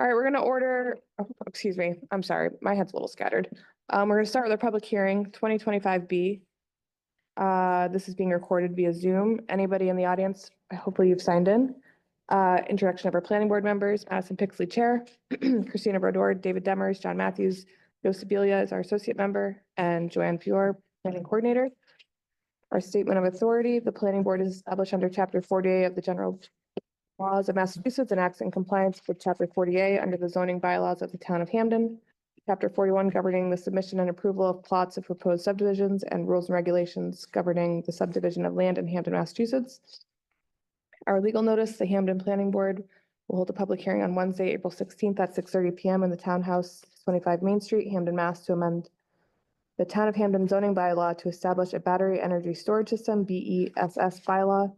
All right, we're gonna order, oh, excuse me, I'm sorry, my head's a little scattered. We're gonna start with a public hearing, 2025B. This is being recorded via Zoom. Anybody in the audience, hopefully you've signed in. Introduction of our planning board members, Madison Pixley Chair, Christina Brodor, David Demers, John Matthews, Joe Sibilia is our associate member, and Joanne Fior, planning coordinator. Our statement of authority, the planning board is established under chapter 48 of the general laws of Massachusetts and acts in compliance with chapter 48 under the zoning bylaws of the town of Hampden. Chapter 41 governing the submission and approval of plots of proposed subdivisions and rules and regulations governing the subdivision of land in Hampden, Massachusetts. Our legal notice, the Hampden Planning Board will hold a public hearing on Wednesday, April 16th at 6:30 PM in the Townhouse, 25 Main Street, Hampden, Mass. To amend the Town of Hampden zoning bylaw to establish a battery energy storage system, BESS bylaw.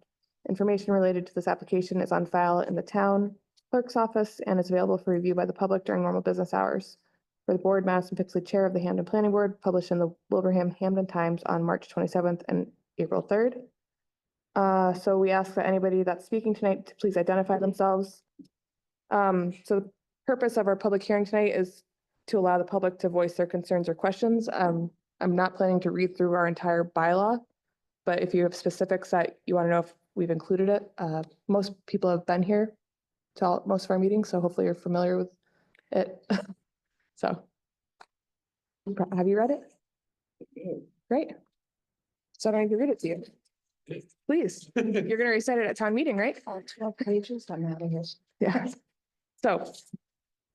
Information related to this application is on file in the town clerk's office and is available for review by the public during normal business hours. For the board, Madison Pixley, Chair of the Hampden Planning Board, published in the Wilbraham Hampden Times on March 27th and April 3rd. So we ask that anybody that's speaking tonight to please identify themselves. So the purpose of our public hearing tonight is to allow the public to voice their concerns or questions. I'm not planning to read through our entire bylaw, but if you have specifics that you want to know if we've included it, most people have been here to most of our meetings, so hopefully you're familiar with it. So, have you read it? Great. So I don't need to read it to you. Please, you're gonna recite it at town meeting, right? All 12 pages, I'm out of here. Yeah. So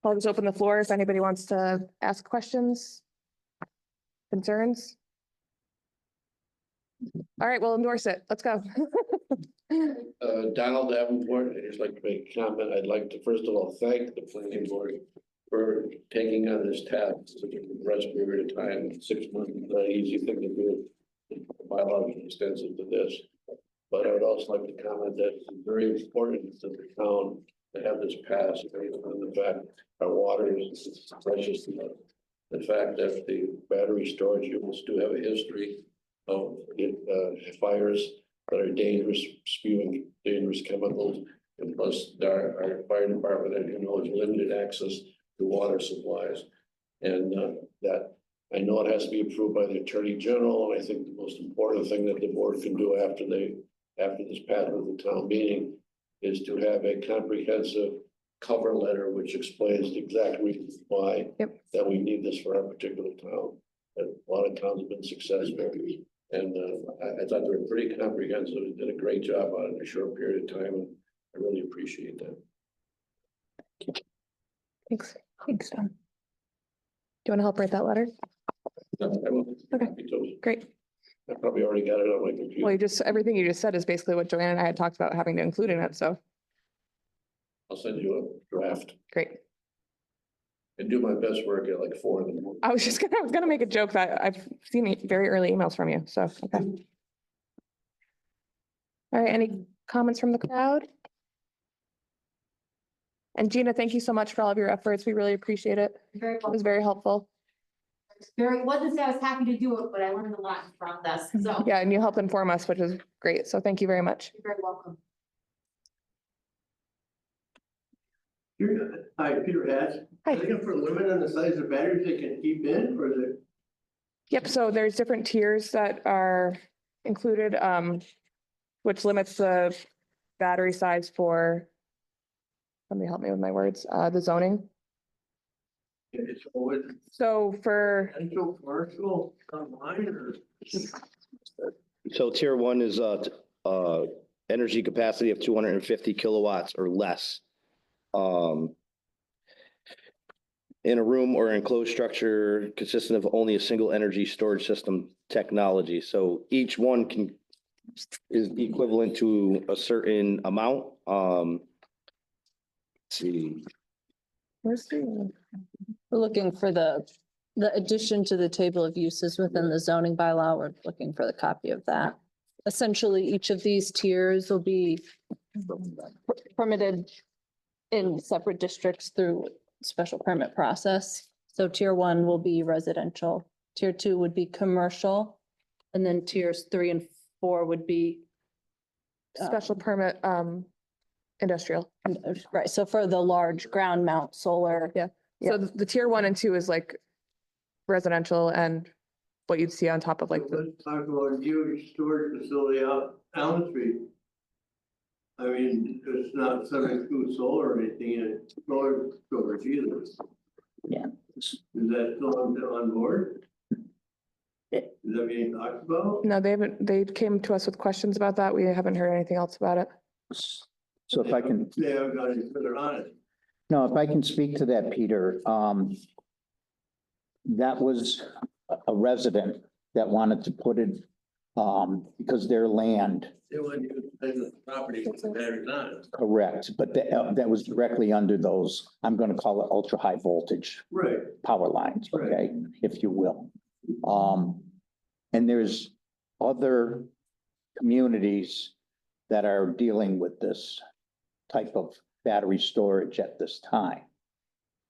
I'll just open the floor if anybody wants to ask questions, concerns. All right, we'll endorse it. Let's go. Donald Davenport, I'd just like to make a comment. I'd like to first of all thank the planning board for taking on this task for such a compressed period of time. 6 months is not an easy thing to do. The bylaw is extensive to this. But I would also like to comment that it's very important to the town to have this passed based on the fact our water is precious enough. The fact that the battery storage units do have a history of fires that are dangerous, spewing dangerous chemicals. And plus our fire department, as you know, has limited access to water supplies. And that I know it has to be approved by the Attorney General. And I think the most important thing that the board can do after this path of the town meeting is to have a comprehensive cover letter which explains the exact reasons why that we need this for our particular town. And a lot of towns have been successful. And I thought they were pretty comprehensive. They did a great job on it in a short period of time, and I really appreciate that. Thanks. Thanks, Don. Do you want to help write that letter? No, I will. Okay. Great. I probably already got it on my computer. Well, everything you just said is basically what Joanne and I had talked about having to include in it, so. I'll send you a draft Great. and do my best work at like 4 in the morning. I was gonna make a joke that I've seen very early emails from you, so, okay. All right, any comments from the crowd? And Gina, thank you so much for all of your efforts. We really appreciate it. Very It well. was very helpful. Wasn't say I was happy to do it, but I learned a lot from this, so. Yeah, and you helped inform us, which is great, so thank you very much. You're very welcome. Hi, Peter Hatch. Hi. Are they gonna put a limit on the size of batteries they can keep in, or is it? Yep, so there's different tiers that are included, which limits the battery size for, let me help me with my words, the zoning. It's always So for, potential commercial online or? So tier 1 is energy capacity of 250 kilowatts or less. In a room or enclosed structure consisting of only a single energy storage system technology. So each one is equivalent to a certain amount. Let's see. where's the, We're looking for the addition to the table of uses within the zoning bylaw. We're looking for the copy of that. Essentially, each of these tiers will be permitted in separate districts through special permit process. So tier 1 will be residential, tier 2 would be commercial, and then tiers 3 and 4 would be special permit, industrial. Right, so for the large ground mount solar. Yeah. So the tier 1 and 2 is like residential and what you'd see on top of like the, Let's talk about a huge storage facility out Allen Street. I mean, it's not subject to solar or anything, and it's solar storage either. Yeah. Is that still on board? Is that being talked about? no, they came to us with questions about that. We haven't heard anything else about it. So if I can, They haven't got any further on it. no, if I can speak to that, Peter, that was a resident that wanted to put it, because their land, They want to use the property with the batteries on it. correct, but that was directly under those, I'm gonna call it ultra high voltage Right. power lines, Right. okay, if you will. And there's other communities that are dealing with this type of battery storage at this time.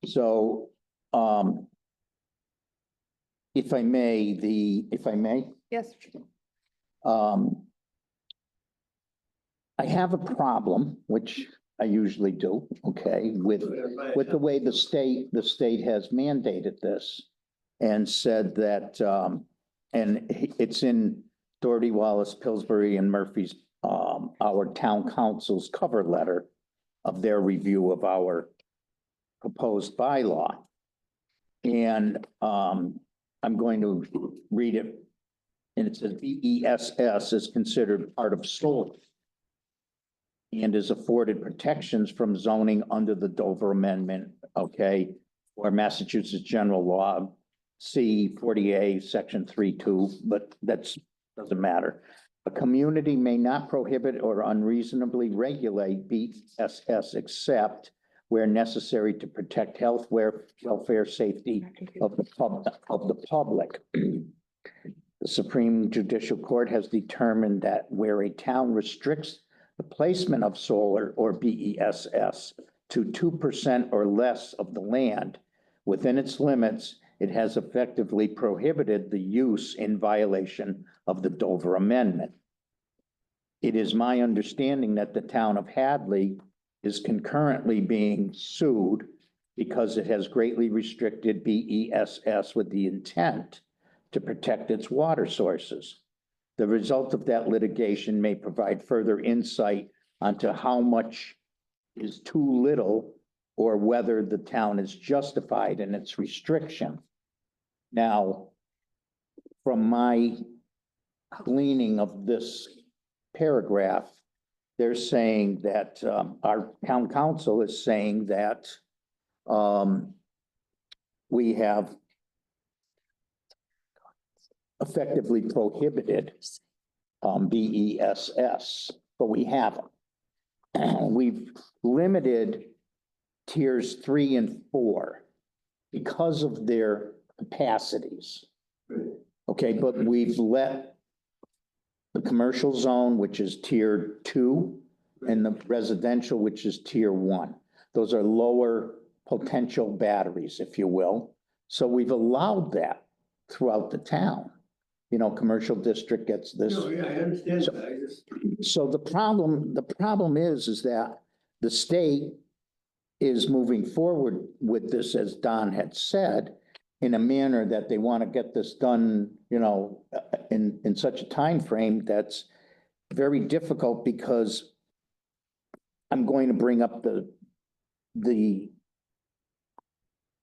So, if I may, Yes. I have a problem, which I usually do, okay, with the way the state has mandated this and said that, and it's in Doherty, Wallace, Pillsbury and Murphy's, our town council's cover letter of their review of our proposed bylaw. And, I'm going to read it. And it says BESS is considered part of solar and is afforded protections from zoning under the Dover Amendment, okay, or Massachusetts General Law, C 40A, Section 3.2, but doesn't matter. A community may not prohibit or unreasonably regulate BESS except where necessary to protect health, welfare, safety of the public. The Supreme Judicial Court has determined that where a town restricts the placement of solar or BESS to 2% or less of the land within its limits, it has effectively prohibited the use in violation of the Dover Amendment. It is my understanding that the town of Hadley is concurrently being sued because it has greatly restricted BESS with the intent to protect its water sources. The result of that litigation may provide further insight onto how much is too little or whether the town is justified in its restriction. Now, from my gleaning of this paragraph, they're saying that, our town council is saying that, we have effectively prohibited, BESS, but we haven't. We've limited tiers 3 and 4 because of their capacities. Okay, but we've let the commercial zone, which is tier 2, and the residential, which is tier 1. Those are lower potential batteries, if you will. So we've allowed that throughout the town. You know, commercial district gets this. No, yeah, I understand that. I just. So the problem is that the state is moving forward with this, as Don had said, in a manner that they want to get this done, you know, in such a time frame that's very difficult, because I'm going to bring up the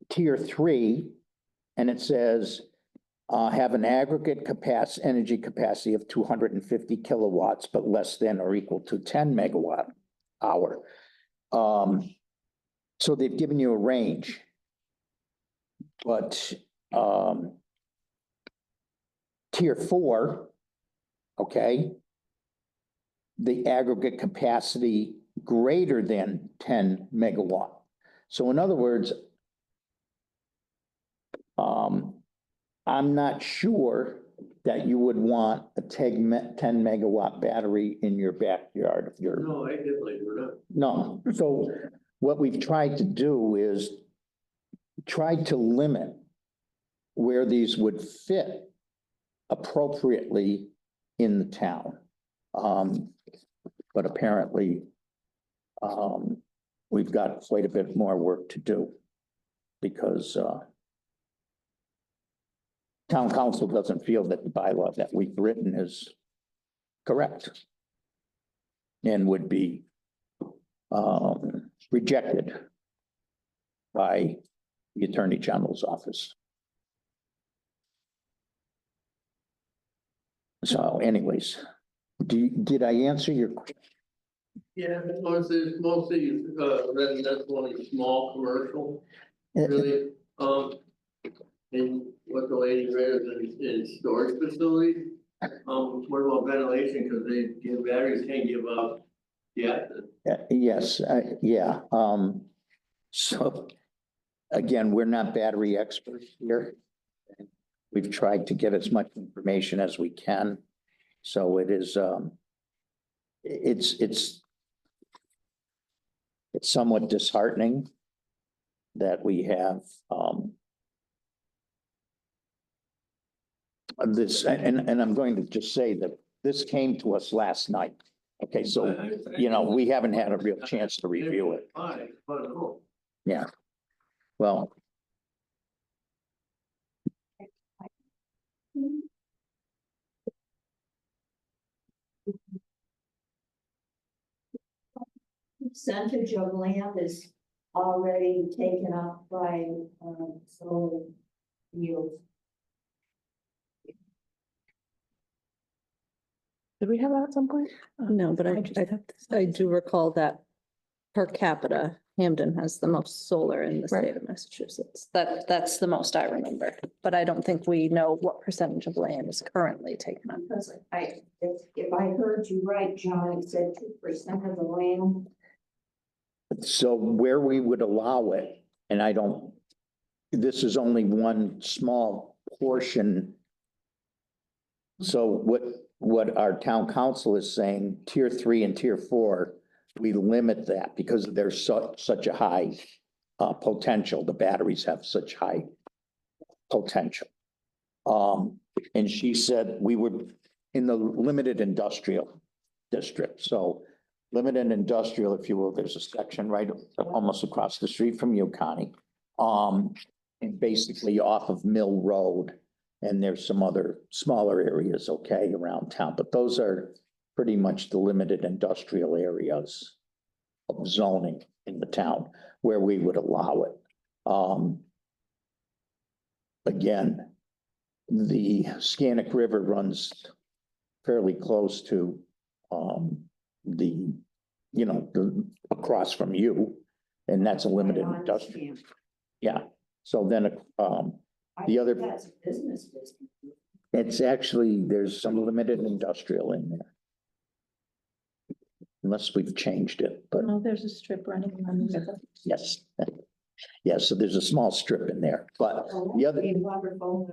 tier 3, and it says have an aggregate energy capacity of 250 kilowatts, but less than or equal to 10 megawatt hour. So they've given you a range, but tier 4, okay, the aggregate capacity greater than 10 megawatt. So in other words, I'm not sure that you would want a 10 megawatt battery in your backyard of your. No, I definitely do not. No, so what we've tried to do is try to limit where these would fit appropriately in the town. But apparently, we've got quite a bit more work to do. Because, town council doesn't feel that the bylaw that we've written is correct. And would be, rejected by the Attorney General's office. So anyways, did I answer your? Yeah, mostly, residential and small commercial, really, and what the lady read is storage facility. What about ventilation, because the batteries can't give up. Yeah. Yes, yeah, so, again, we're not battery experts here. We've tried to get as much information as we can, so it is, it's somewhat disheartening that we have, this, and I'm going to just say that this came to us last night. Okay, so, you know, we haven't had a real chance to review it. Yeah, well, Percentage of land is already taken up by, solar fields. Did we have that at some point? No, but I do recall that per capita, Hampden has the most solar in the Right. state of Massachusetts. That's the most I remember, but I don't think we know what percentage of land is currently taken up. Because if I heard you right, John, you said 2% of the land. so where we would allow it, and I don't, this is only one small portion. So what our town council is saying, tier 3 and tier 4, we limit that because there's such a high potential. The batteries have such high potential. And she said we would in the limited industrial district. So limited industrial, if you will, there's a section right almost across the street from you, Connie. And basically off of Mill Road. And there's some other smaller areas, okay, around town, but those are pretty much the limited industrial areas of zoning in the town where we would allow it. Again, the Scannick River runs fairly close to, the, you know, the, across from you, and that's a limited industrial. Yeah, so then, the other- That's a business district. it's actually, there's some limited industrial in there. Unless we've changed it, but No, there's a strip running around the river. yes. Yes, so there's a small strip in there, but the other, A wonderful,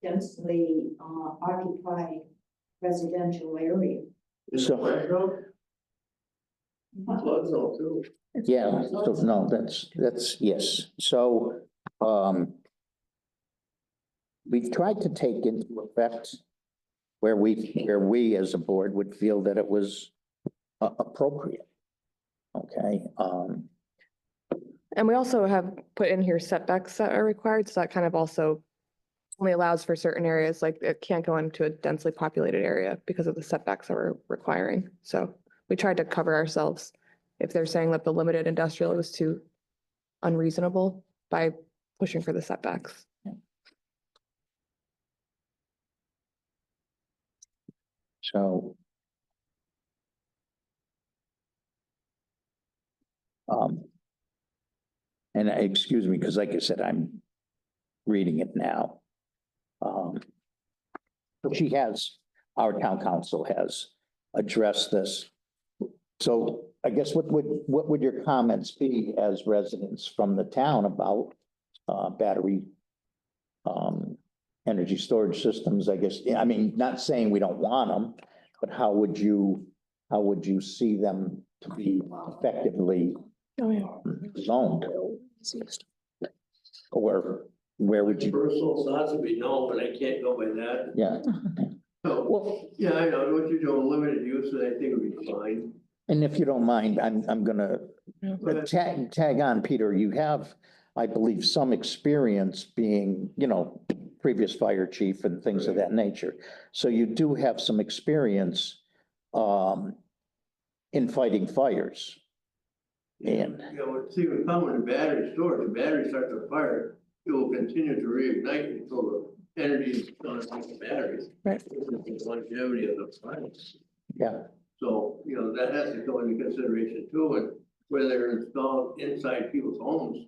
densely occupied residential area. So- Flood zone too. yeah, so no, that's, yes, so, we've tried to take into effect where we as a board would feel that it was appropriate. Okay, And we also have put in here setbacks that are required, so that kind of also only allows for certain areas, like it can't go into a densely populated area because of the setbacks that we're requiring. So we tried to cover ourselves if they're saying that the limited industrial was too unreasonable by pushing for the setbacks. so. And excuse me, because like I said, I'm reading it now. She has, our town council has addressed this. So I guess what would your comments be as residents from the town about battery energy storage systems? I guess, I mean, not saying we don't want them, but how would you see them to be effectively Oh, yeah. zoned? Or where would you, Personal thoughts would be no, but I can't go by that. yeah, So, Well, yeah, I know what you're doing, limited use, and I think it would be fine. And if you don't mind, I'm gonna tag on, Peter, you have, I believe, some experience being, previous fire chief and things of that nature. So you do have some experience, in fighting fires. And, See, with common in battery storage, the battery starts a fire, it will continue to reignite until the energy is gone from the batteries. Right. The longevity of the fire. yeah, So, that has to go into consideration too, and where they're installed inside people's homes.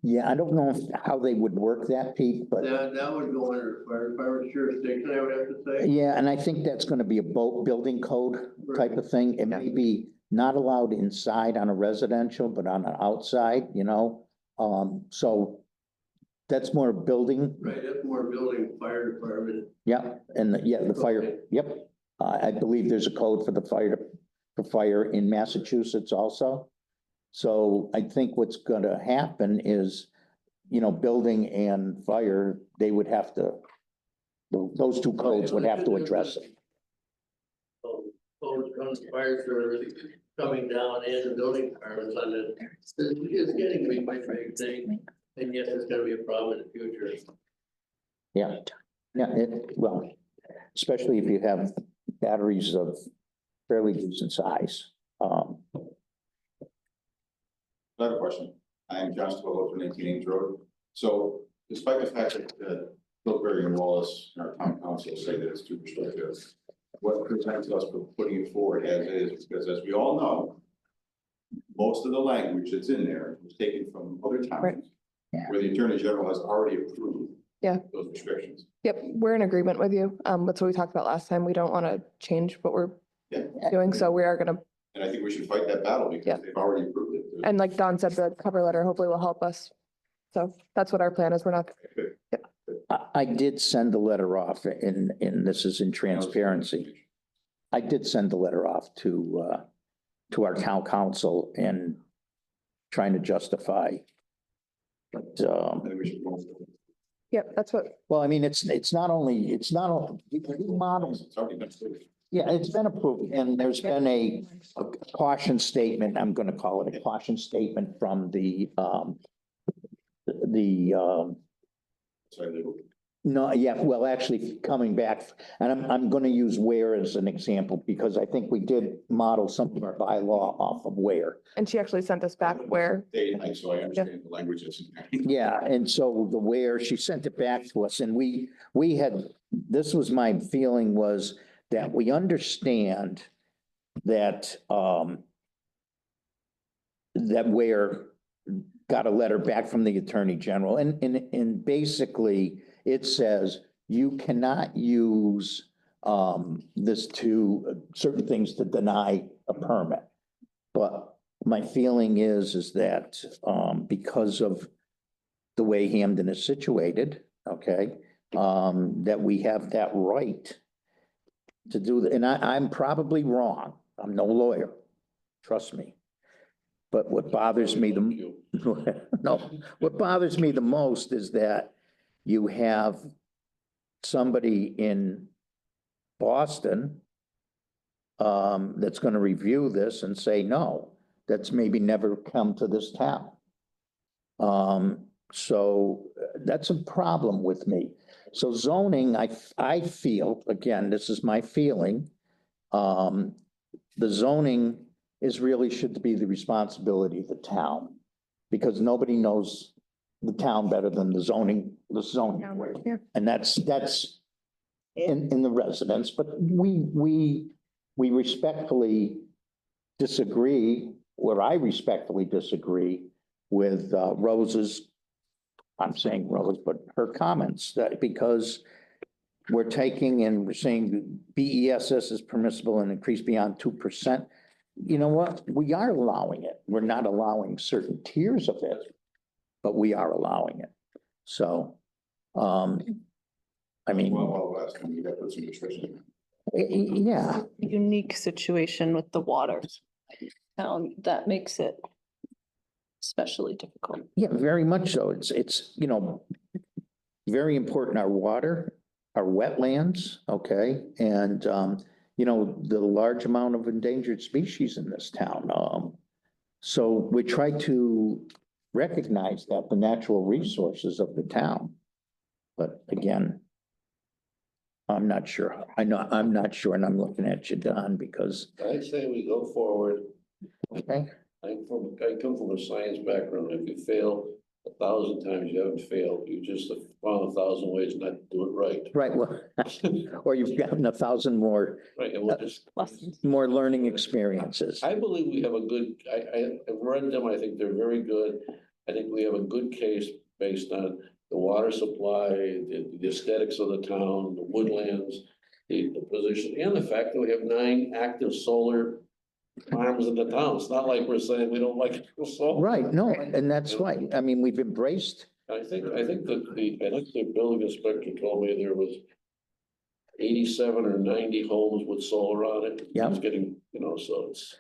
yeah, I don't know how they would work that, Pete, but That would go under fire jurisdiction, I would have to say. yeah, and I think that's gonna be a building code type of thing. It may be not allowed inside on a residential, but on an outside, so that's more building. Right, that's more building, fire department. Yeah, and the fire, yep. I believe there's a code for the fire in Massachusetts also. So I think what's gonna happen is, building and fire, they would have to, those two codes would have to address it. So, fire service coming down and the building departments on it. It's getting to be quite a big thing, and yes, it's gonna be a problem in the future. Yeah, well, especially if you have batteries of fairly decent size. Another question. I am John Swallow from 19 Ames Road. So despite the fact that Pillsbury and Wallace, our town council, say that it's too restrictive, what prevents us from putting it forward as is? Because as we all know, most of the language that's in there was taken from other Right. towns Yeah. where the Attorney General has already approved Yeah. those restrictions. Yep, we're in agreement with you. That's what we talked about last time. We don't want to change what we're Yeah. doing, so we are gonna, And I think we should fight that battle Yeah. because they've already approved it. and like Don said, the cover letter hopefully will help us. So that's what our plan is. We're not, I did send a letter off and this is in transparency. I did send the letter off to our town council and trying to justify. But, I think we should go for it. yep, that's what, well, I mean, it's not only, models. It's already been approved. Yeah, it's been approved and there's been a caution statement, I'm gonna call it a caution statement from Sorry, they will- no, yeah, well, actually coming back, and I'm gonna use Ware as an example because I think we did model some of our bylaw off of Ware. and she actually sent us back where, So I understand the language that's in there. Yeah, and so the Ware, she sent it back to us and we had, this was my feeling was that we understand that, that Ware got a letter back from the Attorney General and basically it says you cannot use this to certain things to deny a permit. But my feeling is that because of the way Hampden is situated, okay, that we have that right to do that. And I'm probably wrong. I'm no lawyer, trust me. But what bothers me what bothers me the most is that you have somebody in Boston that's going to review this and say, no, that's maybe never come to this town. So that's a problem with me. So zoning, I feel, again, this is my feeling, the zoning should be the responsibility of the town. Because nobody knows the town better than the zoning. yeah. And that's in the residents, but we respectfully disagree, or I respectfully disagree with Rose's, I'm saying Rose, but her comments that because we're taking and we're saying BESS is permissible and increase beyond 2%. You know what? We are allowing it. We're not allowing certain tiers of it, but we are allowing it. So, I mean, Well, last time we got to put some restrictions. yeah, Unique situation with the water. That makes it especially difficult. yeah, very much so. It's, very important, our water, our wetlands, okay? And, you know, the large amount of endangered species in this town. So we try to recognize that the natural resources of the town. But again, I'm not sure. I'm not sure, and I'm looking at you, Don, because, I say we go forward. okay, I come from a science background. If you fail 1,000 times, you haven't failed. You just have found 1,000 ways not to do it right. right, well, or you've gotten 1,000 more, Right, and we'll just. more learning experiences. I believe we have a good, I've read them. I think they're very good. I think we have a good case based on the water supply, the aesthetics of the town, the woodlands, the position, and the fact that we have 9 active solar farms in the town. It's not like we're saying we don't like solar. Right, no, and that's right. I mean, we've embraced, I think that the building inspector told me there was 87 or 90 homes with solar on it. Yeah. It's getting, so it's,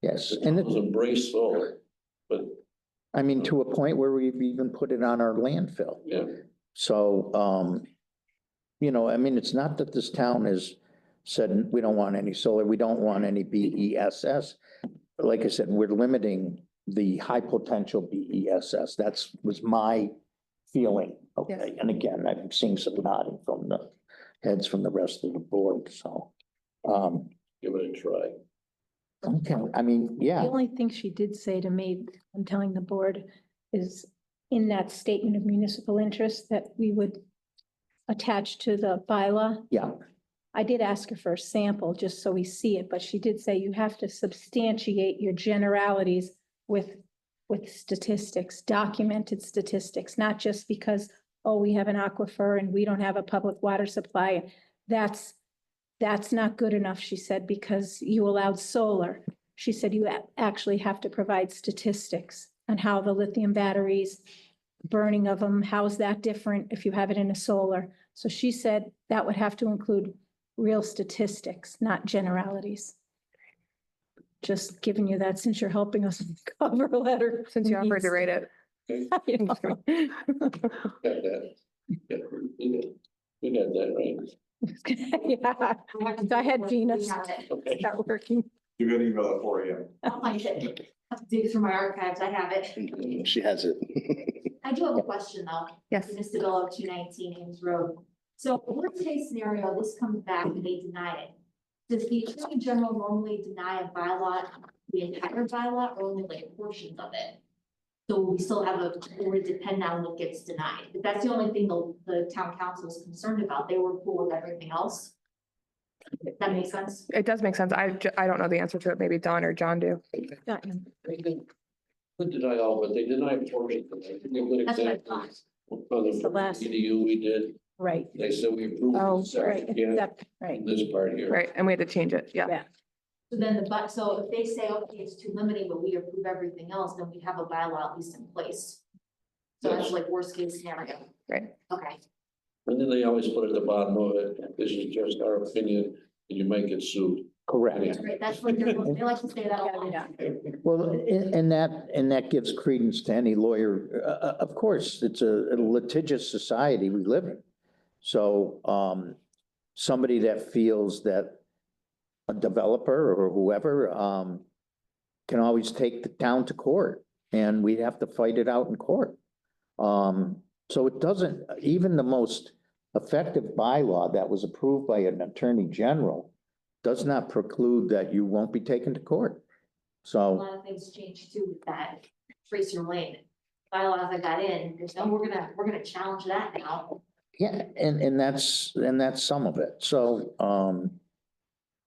yes, the and town's embraced solar, but I mean, to a point where we've even put it on our landfill. yeah. So, I mean, it's not that this town has said, we don't want any solar, we don't want any BESS. Like I said, we're limiting the high potential BESS. Was my feeling. Okay, and again, I'm seeing some nodding from the heads from the rest of the board, so. Give it a try. Okay, I mean, yeah, The only thing she did say to me, I'm telling the board, is in that statement of municipal interest that we would attach to the bylaw. yeah, I did ask her for a sample just so we see it, but she did say you have to substantiate your generalities with statistics, documented statistics, not just because, oh, we have an aquifer and we don't have a public water supply. That's not good enough, she said, because you allowed solar. She said you actually have to provide statistics on how the lithium batteries, burning of them, how is that different if you have it in a solar? So she said that would have to include real statistics, not generalities. Just giving you that since you're helping us with the cover letter. Since you offered to rate it. You know. Got that. Yeah, we got that right. Yeah, go ahead, Venus. Okay. Start working. You got email at 4 AM. I'll find it. Have to dig through my archives. I have it. She has it. I do have a question though. Yes. Mr. Bill of 219 Ames Road. So worst case scenario, this comes back and they deny it. Does the Attorney General normally deny a bylaw, the entire bylaw, or only like portions of it? So we still have it would depend on what gets denied. If that's the only thing the town council is concerned about, they were cool with everything else. If that makes sense? It does make sense. I don't know the answer to it. Maybe Don or John do. Got you. They could deny all, but they deny portions of it. Give a good That's what I example. thought. On It's the the last- EDU we did, Right, they said we approved. Oh, the right, second, yeah, right. this part here. Right, and we had to change it. Yeah. Yeah. So then so if they say, okay, it's too limiting, but we approve everything else, then we have a bylaw at least in place. So that's Yes. like worst case scenario. Right. Okay. And then they always put at the bottom of it, this is just our opinion, and you might get sued. correct. Right, that's what they like to say that a lot. Well, and that gives credence to any lawyer. Of course, it's a litigious society we live in. So, somebody that feels that a developer or whoever, can always take the town to court and we have to fight it out in court. So it doesn't, even the most effective bylaw that was approved by an attorney general does not preclude that you won't be taken to court. A So, lot of things change too with that Tracer Lane bylaws that got in, there's no, we're gonna challenge that now. yeah, and that's some of it. So,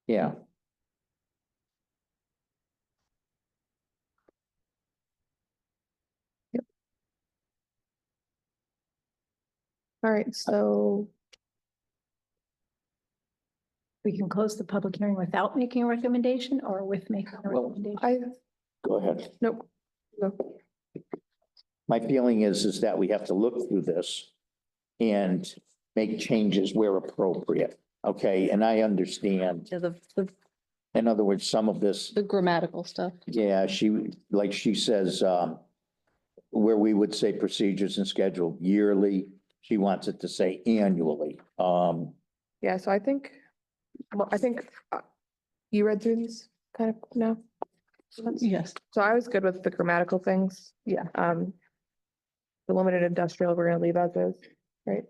yeah. All right, so We can close the public hearing without making a recommendation or with making a Well, recommendation. Go ahead. nope. No. My feeling is that we have to look through this and make changes where appropriate. Okay, and I understand. Yeah, In other words, some of this, the grammatical stuff. yeah, she says, where we would say procedures and schedule yearly, she wants it to say annually. Yeah, so I think, You read through these kind of now? Yes. So I was good with the grammatical things. Yeah. The limited industrial, we're gonna leave as is, right?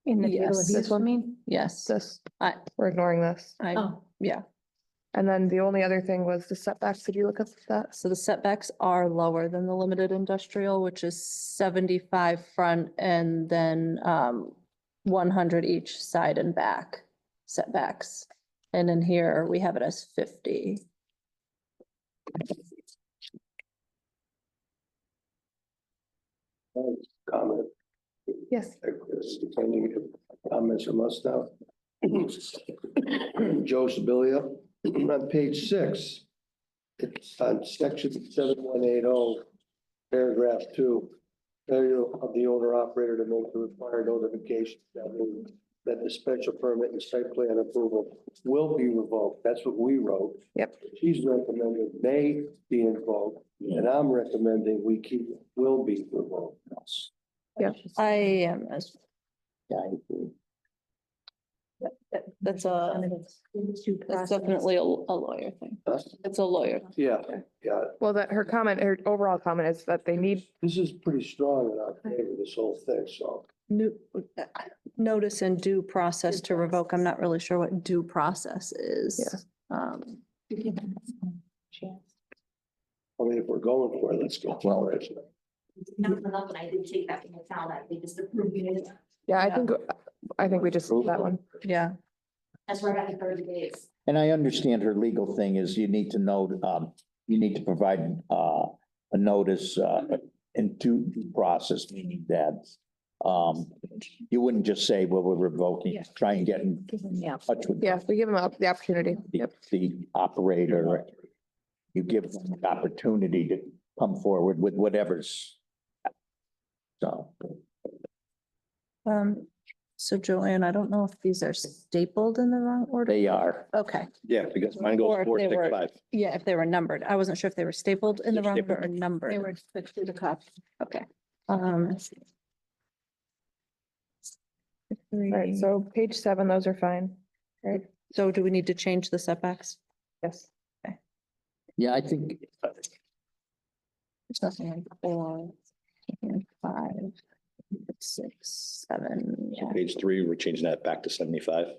In the table of Yes. use, This you one? mean? Yes. This, I, we're ignoring this. Oh, yeah. And then the only other thing was the setbacks. Did you look up that? So the setbacks are lower than the limited industrial, which is 75 front and then 100 each side and back setbacks. And in here, we have it as 50. Comment, Yes. depending comments from us now. Joe Sibilia, on page 6. It's on section 7180, paragraph 2. Failure of the owner operator to make the required notification that the special permit and site plan approval will be revoked. That's what we wrote. Yep. She's recommending may be invoked, and I'm recommending we keep will be revoked. I am as, Yeah, I agree. that's definitely a lawyer thing. It's a lawyer. Yeah, yeah, Well, that her comment, her overall comment is that they need, this is pretty strong in our favor, this whole thing, so. New, notice and due process to revoke. I'm not really sure what due process is. Um, I mean, if we're going for it, let's go for it. Not enough, and I did take that from the town, that they just approved it. yeah, Yeah. I think we just, that one. yeah, That's where I got the 30 days. And I understand her legal thing is you need to note, you need to provide, a notice, in due process, meaning that, you wouldn't just say, well, we're revoking, Yeah. try and get in Yeah. touch with Yeah, we give them the opportunity. the operator. You give them the opportunity to come forward with whatever's. So, so Joanne, I don't know if these are stapled in the wrong order. they are. Okay, Yeah, because mine Or goes if they were- 465. yeah, if they were numbered. I wasn't sure if they were stapled in the They're wrong order or stapled. numbered. They were put through the copy. Okay. Right, so page 7, those are fine. Right, So do we need to change the setbacks? yes. Yeah, I think, There's nothing like 4, 5, 6, 7. So Yeah. page 3, we're changing that back to 75.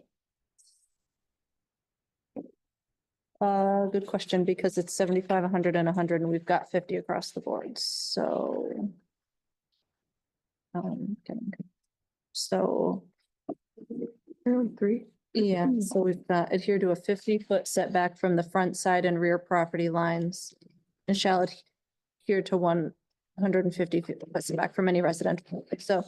Good question, because it's 75, 100 and 100, and we've got 50 across the board, so. Okay. So, Around 3. yeah, so we've got adhere to a 50-foot setback from the front, side and rear property lines. And shall adhere to 150 feet setback from any residential. So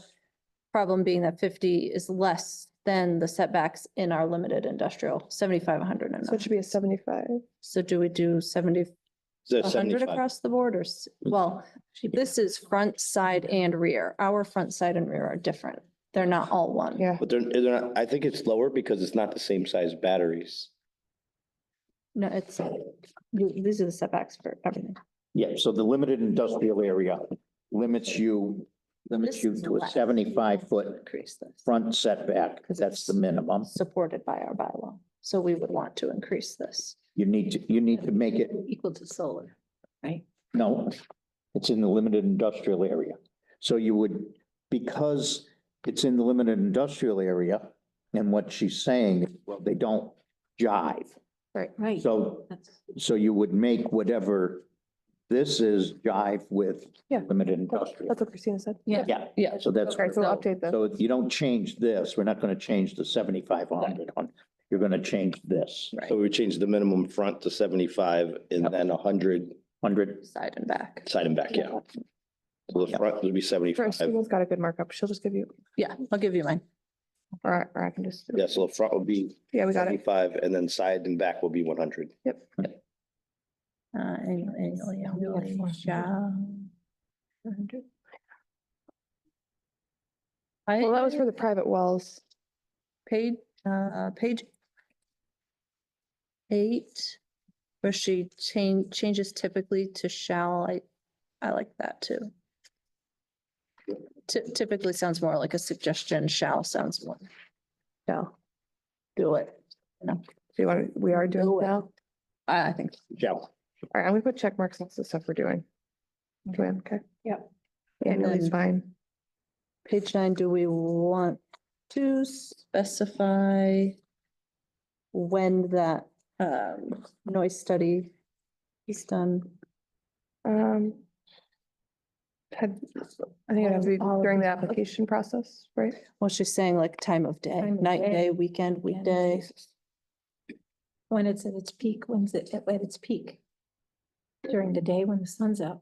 problem being that 50 is less than the setbacks in our limited industrial, 75, 100 and So it should be a 75. So do we do 70, Is that 100 75? across the board or, well, this is front, side and rear. Our front, side and rear are different. They're not all one. Yeah, But they're not, I think it's lower because it's not the same size batteries. No, it's, these are the setbacks for everything. yeah, so the limited industrial area limits you This is to a less. 75-foot Increase this. front setback, because that's the minimum. Supported by our bylaw. So we would want to increase this. You need to make it, Equal to solar, right? no, it's in the limited industrial area. So you would, because it's in the limited industrial area, and what she's saying, well, they don't jive. Right. So, That's- so you would make whatever this is jive with Yeah. limited industrial. that's what Christina said. Yeah. Yeah, Yeah. so that's. Okay, so we'll update this. So you don't change this, we're not gonna change the 7,500 on, you're gonna change this. Right. So we changed the minimum front to 75 and Yep. then 100 100, Side and back. side and back, yeah. So the Yep. front would be 75. Christina's got a good markup. She'll just give you, Yeah, I'll give you mine. or I can just. Yeah, so the front would be Yeah, we got it. 75 and then side and back will be 100. Annually, shall. Well, that was for the private wells. Page 8, where she changes typically to shall, I like that too. Typically sounds more like a suggestion, shall sounds more. Shall. Do it. Do you want, we are doing Do it. now? I think. Shall. All right, I'm gonna put check marks next to the stuff we're doing. Joanne, okay? Yep. Annually is then- fine. Page 9, do we want to specify when that noise study is done? Had, I think it has to be All of during the the- application process, right? Well, she's saying like time of day, Time of night, day. day, weekend, weekday. When it's at its peak, when's it at its peak? During the day when the sun's out.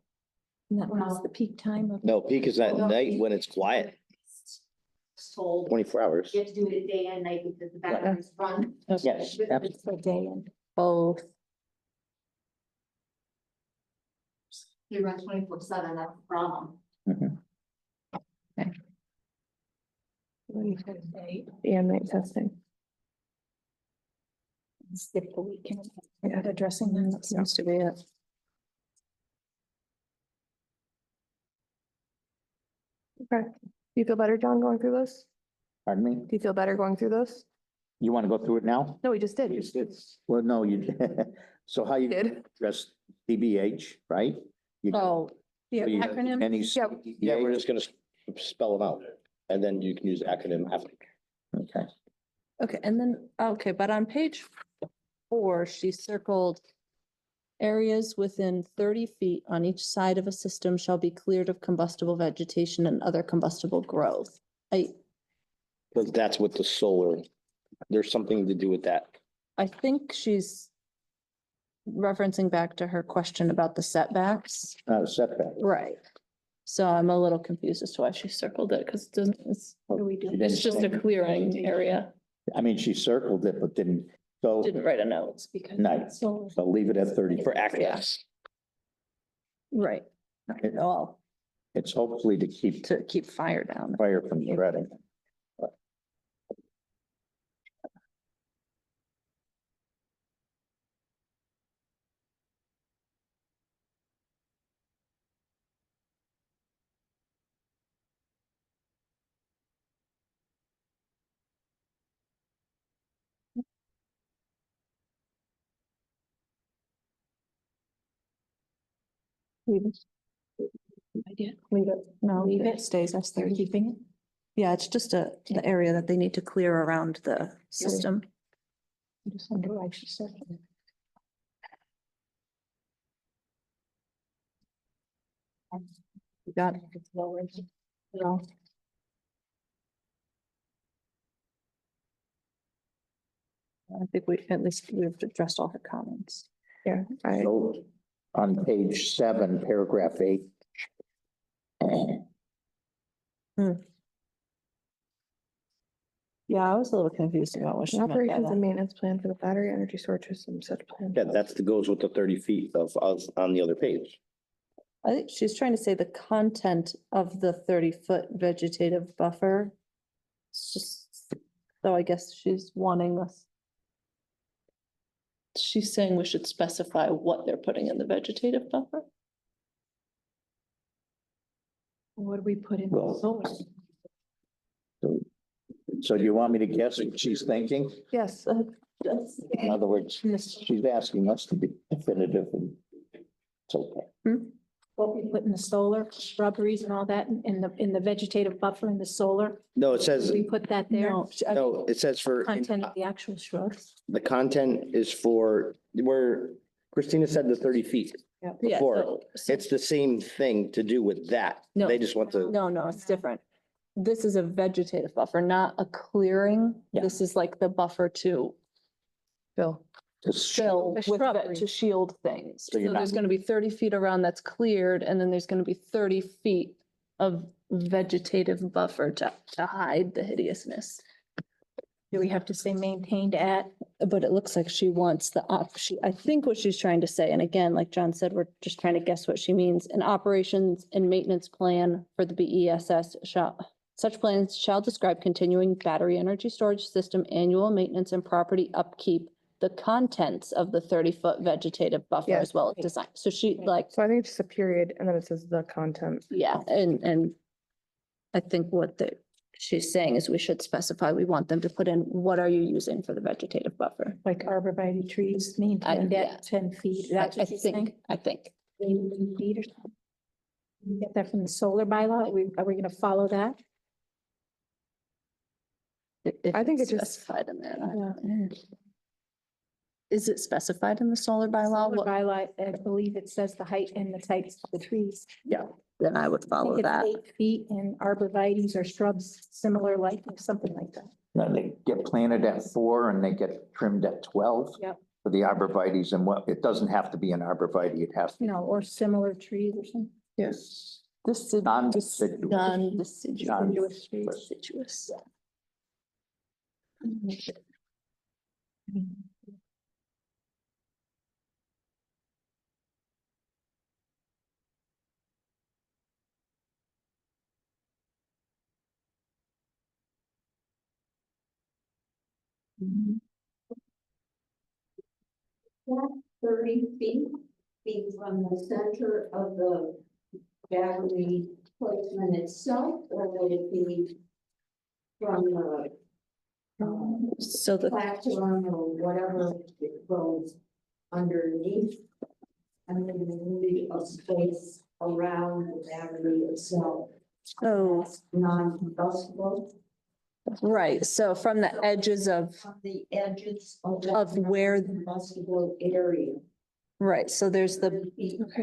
And that was the peak time of. No, peak is at night when it's quiet, Told, 24 hours. you have to do it day and night because the batteries run. Yes, It's a day and. Both. They run 24/7, that's the problem. And night testing. Skip the weekend. Without addressing them. That seems to be it. Okay. Do you feel better, John, going through this? Pardon me? Do you feel better going through this? You want to go through it now? No, we just did. Well, no, you, so how you Did. address DBH, right? You- Oh, The so you- acronym. Any. Yeah. Yeah, we're just gonna spell them out and then you can use the acronym after. Okay, okay, and then, okay, but on page 4, she circled areas within 30 feet on each side of a system shall be cleared of combustible vegetation and other combustible growth. Because that's what the solar, there's something to do with that. I think she's referencing back to her question about the setbacks. not a setback. Right. So I'm a little confused as to why she circled it, because it doesn't, What do we do? She didn't it's just a say- clearing area. I mean, she circled it, but didn't, so, Didn't write a note. Because Night. it's solar. so leave it at 30. For access. Right. Well, It's hopefully to keep to keep fire down. fire from spreading. Leave it. Leave it. No, Leave it it. stays as They're 30. keeping it. Yeah, it's just the area that they need to clear around the system. I just wonder why she said it. You got it. It's lower. No. I think we, at least we've addressed all her comments. Yeah, So on page 7, paragraph 8. Yeah, I was a little confused about what she meant by operations and that. maintenance plan for the battery energy storage system, such plan. Yeah, that's the goes with the 30 feet of us on the other page. I think she's trying to say the content of the 30-foot vegetative buffer. It's just, so I guess she's wanting us. She's saying we should specify what they're putting in the vegetative buffer. What do we put in? Well- solar? So do you want me to guess what she's thinking? Yes, In other words, she's asking us to be definitive and it's okay. What we put in the solar, shrubberies and all that in the vegetative buffer in the solar, No, it says, we put that there. no, it says for, Content of the actual shrubs. the content is for, where Christina said the 30 feet. Yeah, Before, so- it's the same thing to do with that. No. They just want to, No, it's different. This is a vegetative buffer, not a clearing. Yeah. This is like the buffer to Bill. fill The with, shrubbery. to shield things. So So you're not- there's gonna be 30 feet around that's cleared, and then there's gonna be 30 feet of vegetative buffer to hide the hideousness. Do we have to say maintained at? But it looks like she wants I think what she's trying to say, and again, like John said, we're just trying to guess what she means. An operations and maintenance plan for the BESS such plans shall describe continuing battery energy storage system, annual maintenance and property upkeep, the contents of the 30-foot vegetative buffer Yeah. as well as design. So she like, So I think it's just a period and then it says the content. yeah, and I think she's saying is we should specify, we want them to put in, what are you using for the vegetative buffer? Like arborvitae trees maintained yeah. at 10 feet. I That's what you're saying? think, I think. 80 feet or something. You get that from the solar bylaw? Are we gonna follow that? If I think it's it just- specified in there. Yeah. Is it specified in the solar bylaw? Solar What- bylaw, I believe it says the height and the types of the trees. Then I would I follow think it's that. 8 feet and arborvitae's or shrubs similar like, something like that. Then they get planted at 4 and they get trimmed at 12. Yep. For the arborvitae's, and what, it doesn't have to be an arborvitae, it has to. You know, or similar trees or something. Yes. Non-deciduous. Deciduous trees. Deciduous. That 30 feet be from the center of the battery placement itself, or would it be from the So the, platform or whatever it goes underneath? And then we need a space around the battery itself, so, non-combustible, right, so from the edges of, on the edges Of where- the combustible area. right, so there's the,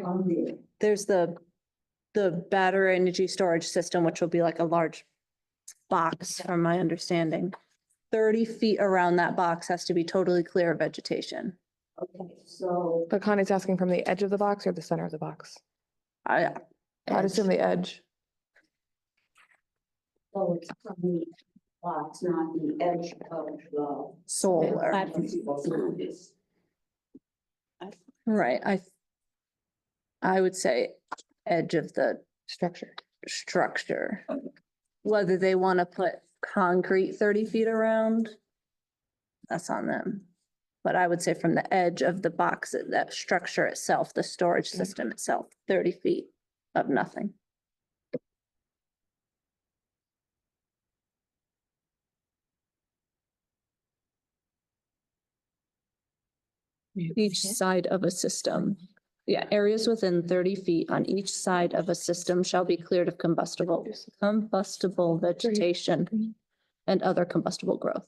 On there. there's the battery energy storage system, which will be like a large box from my understanding. 30 feet around that box has to be totally clear of vegetation. Okay, so But Connie's asking from the edge of the box or the center of the box? I'd I'd assume the edge. so it's from the box, not the edge of the. Solar, right, I would say edge of the Structure. structure. Whether they want to put concrete 30 feet around, that's on them. But I would say from the edge of the box, that structure itself, the storage system itself, 30 feet of nothing. Each side of a system. Yeah, areas within 30 feet on each side of a system shall be cleared of combustible vegetation and other combustible growth.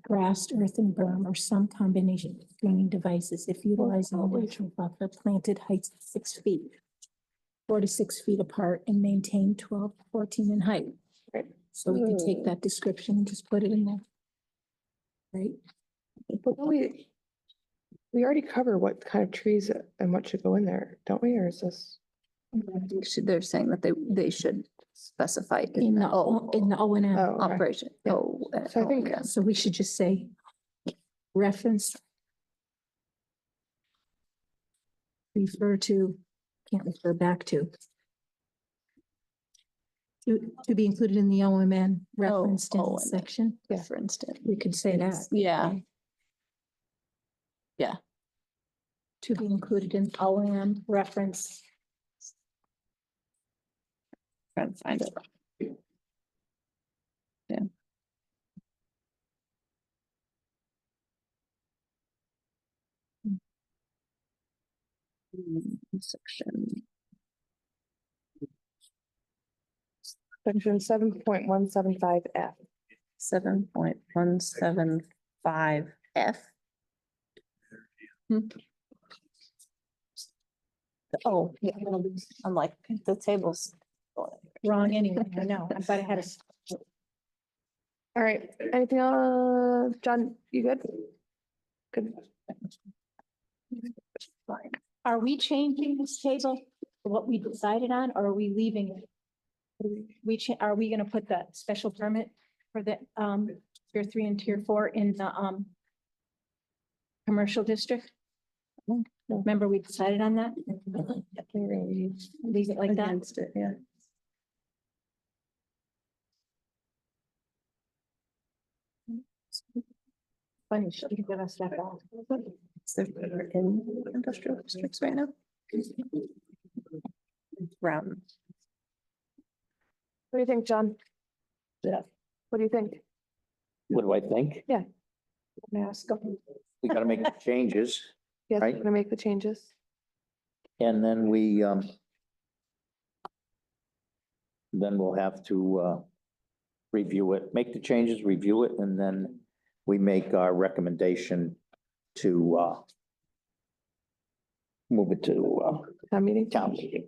Grass, earth and berm or some combination of screening devices if utilizing a natural buffer planted heights of 6 feet. 4 to 6 feet apart and maintain 12 to 14 in height. Right. So we can take that description and just put it in there. Right? But don't we already cover what kind of trees and what should go in there, don't we? Or is this? They're saying that they should specify In the O and M. Oh, okay. operation. Yeah. Oh, So I think- yeah. So we should just say reference. Refer to, can't refer back to. To be included in the OMN referenced in oh, this and- section. Yeah, for instance. We could say that. Yeah, To be included in OM reference. trying to find it. Yeah. Section. Section 7.175F. 7.175F. Oh, yeah, I'm like, the tables. Wrong anyway, I know, but I had a. All right, anything else? John, you good? Good. Fine. Are we changing this table, what we decided on, or are we leaving it? Are we gonna put the special permit for the, tier 3 and tier 4 in the, commercial district? Remember, we decided on that? Leave it like that? Against it, yeah. Funny, she didn't give us that back. They're in industrial districts right now. Round. What do you think, John? Yeah. What do you think? What do I think? Ask them. We gotta make the changes, Yes, Right. I'm gonna make the changes. and then then we'll have to, review it, make the changes, review it, and then we make our recommendation to, move it to, Town meeting? town meeting.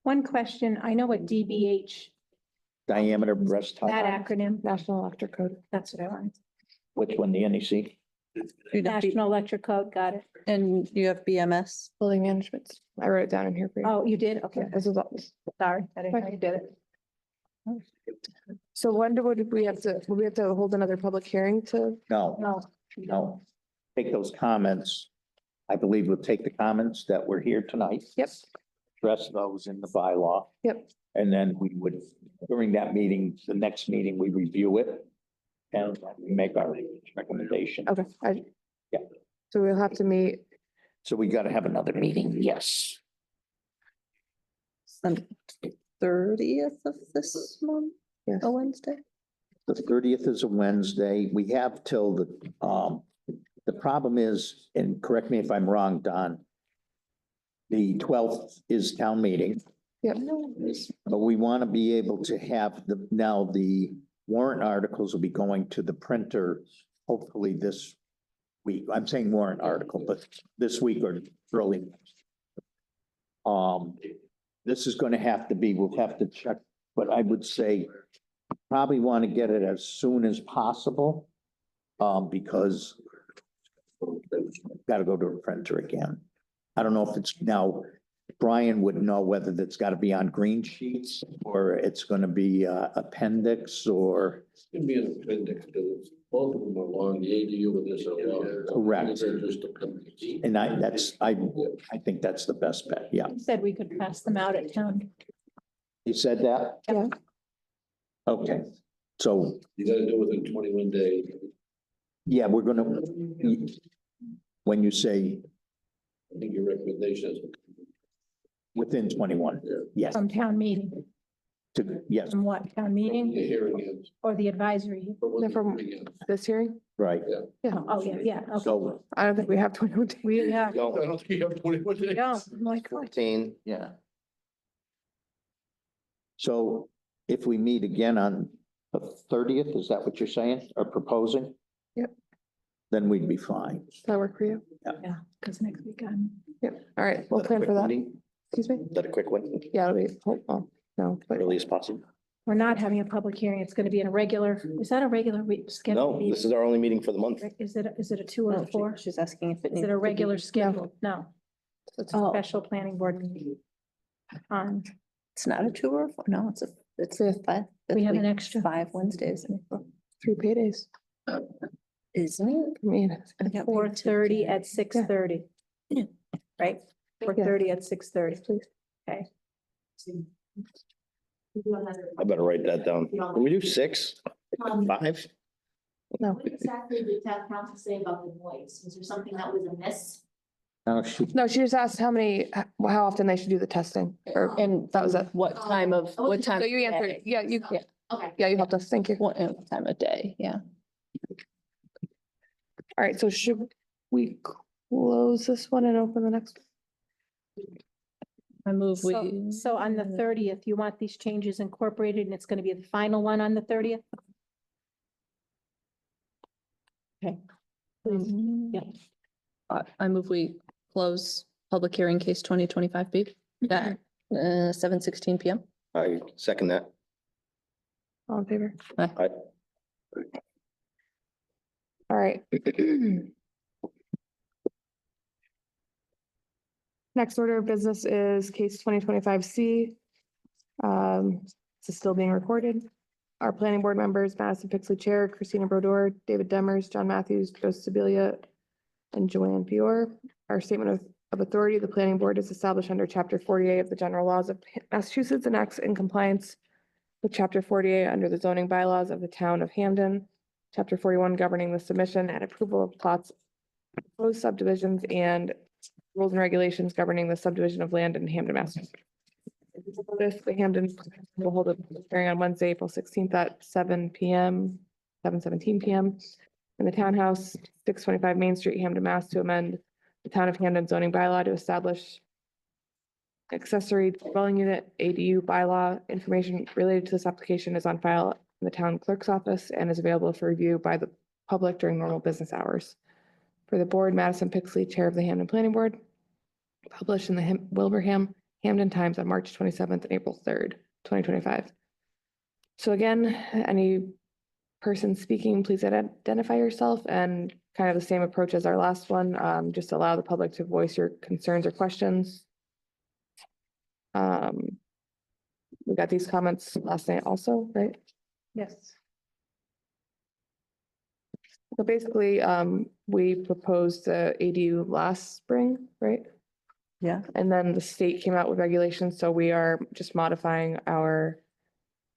One question, I know what DBH, Diameter breast that height, acronym, National Electric Code. that's what I want. which one, the NEC? National Electric Code, got it. And you have BMS. Building management. I wrote it down in here for you. Oh, you did? Okay, Yeah, this is all. sorry, I didn't know you did it. So when would we have to, would we have to hold another public hearing to? No, No. no. Take those comments. I believe we'll take the comments that were here tonight. Yep. Address those in the bylaw. Yep. And then we would, during that meeting, the next meeting, we review it. And we make our recommendation. Okay. Yeah. So we'll have to meet, So we gotta have another meeting, yes. On 30th of this month, yes. a Wednesday. The 30th is a Wednesday. We have till the problem is, and correct me if I'm wrong, Don. The 12th is town meeting, Yep. but we want to be able to have now the warrant articles will be going to the printer hopefully this week. I'm saying warrant article, but this week or early. This is going to have to be, we'll have to check, but I would say probably want to get it as soon as possible. Because got to go to a printer again. I don't know if it's now, Brian would know whether that's got to be on green sheets or it's going to be appendix or. It'd be an appendix, because both of them are long, the ADU and this are long. Correct. They're just appendix. And I think that's the best bet. Yeah. You said we could pass them out at town. You said that? Yeah. Okay. So, You gotta do it within 21 days. yeah, we're going to, when you say I think your recommendation is. within 21, yes, From town meeting, yes, from what, town The meeting hearing is. or the advisory? They're from this hearing? right. Yeah. Oh, yeah, okay. So, I don't think we have 21 days. We, yeah, I don't think you have 21 days. yeah, I'm like, what? 14, yeah. So if we meet again on the 30th, is that what you're saying or proposing? Yep. Then we'd be fine. Does that work for you? Yeah, because next week I'm. Yep. All right, we'll Is that a plan quick for that. meeting? Excuse me? Is that a quick one? Yeah, it'll be, well, no, but Early as possible? We're not having a public hearing. It's going to be in a regular, is that a regular schedule? No, this is our only meeting for the month. Is it a 2 or No, a 4? She's asking if it Is needs it to a be- regular schedule? No. So it's a Oh. special planning board meeting. It's not a 2 or a 4. No, it's a 5. We have an week, extra. 5 Wednesdays in April. 3 paydays. Isn't it? I mean, I got paid 4:30 today. at 6:30. Yeah. Right? 4:30 at 6:30. please. Okay. I better write that down. Can we do 6, 5? No. What exactly did town council say about the noise? Was there something that was amiss? Now, should, No, she just asked how often they should do the testing, or, And that was it. what time of, what time? So you of answered, day? yeah, Okay. yeah, you helped us, thank you. What time of day, yeah. All right, so should we close this one and open the next? I move So, we. so on the 30th, you want these changes incorporated and it's going to be the final one on the 30th? Okay. Yeah. I move we close public hearing case 2025B at 7:16 PM. I second that. All in favor? Aye. All right. Next order of business is case 2025C. This is still being recorded. Our planning board members, Madison Pixley Chair, Christina Brodeur, David Demers, John Matthews, Joseph Sibilia, and Joanne Fior. Our statement of authority, the planning board is established under chapter 48 of the general laws of Massachusetts and acts in compliance with chapter 48 under the zoning bylaws of the town of Hampden. Chapter 41 governing the submission and approval of plots, proposed subdivisions, and rules and regulations governing the subdivision of land in Hampden, Massachusetts. This, the Hampden will hold a public hearing on Wednesday, April 16th at 7 p.m., 7:17 p.m. in the Townhouse, 625 Main Street, Hampden, Mass. To amend the Town of Hampden zoning bylaw to establish accessory dwelling unit ADU bylaw. Information related to this application is on file in the town clerk's office and is available for review by the public during normal business hours. For the board, Madison Pixley, Chair of the Hampden Planning Board, published in the Wilbraham Hampden Times on March 27th and April 3rd, 2025. So again, any person speaking, please identify yourself, and kind of the same approach as our last one. Just allow the public to voice your concerns or questions. We got these comments last night also, right? Yes. So basically, we proposed the ADU last spring, right? Yeah. And then the state came out with regulations, so we are just modifying our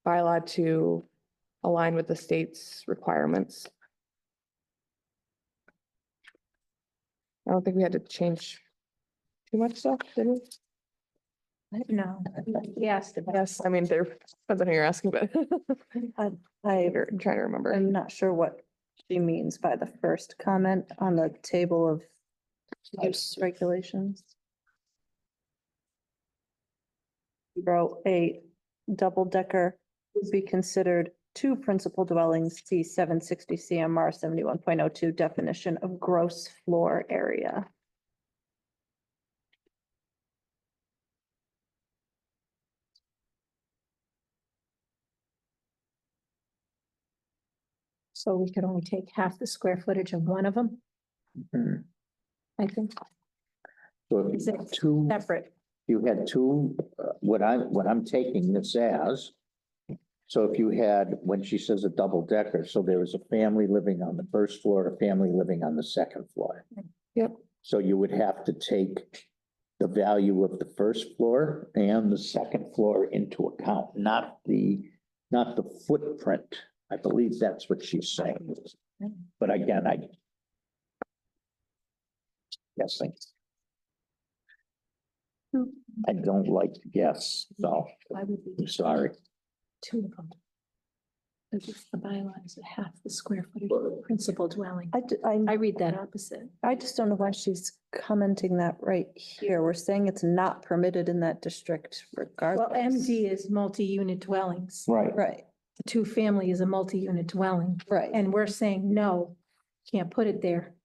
bylaw to align with the state's requirements. I don't think we had to change too much stuff, did we? No, yes, Yes, I mean, there, depends on who you're asking, but I'm I'm trying to remember. not sure what she means by the first comment on the table of use regulations. We wrote a double decker would be considered two principal dwellings, C 760 CMR 71.02 definition of gross floor area. so we could only take half the square footage of one of them, Mhm. I think, So if Is you it had two, separate. you had two, what I'm taking this as. So if you had, when she says a double decker, so there was a family living on the first floor, a family living on the second floor. Yep. So you would have to take the value of the first floor and the second floor into account, not the footprint. I believe that's what she's saying. But again, guessing. I don't like to guess, so Why would we I'm sorry. two of them? Because the bylaw is a half the square footage of the principal dwelling. I read that opposite. I just don't know why she's commenting that right here. We're saying it's not permitted in that district regardless. Well, MD is multi-unit dwellings. Right. Right, The two-family is a multi-unit dwelling, right. and we're saying, no, can't put it there.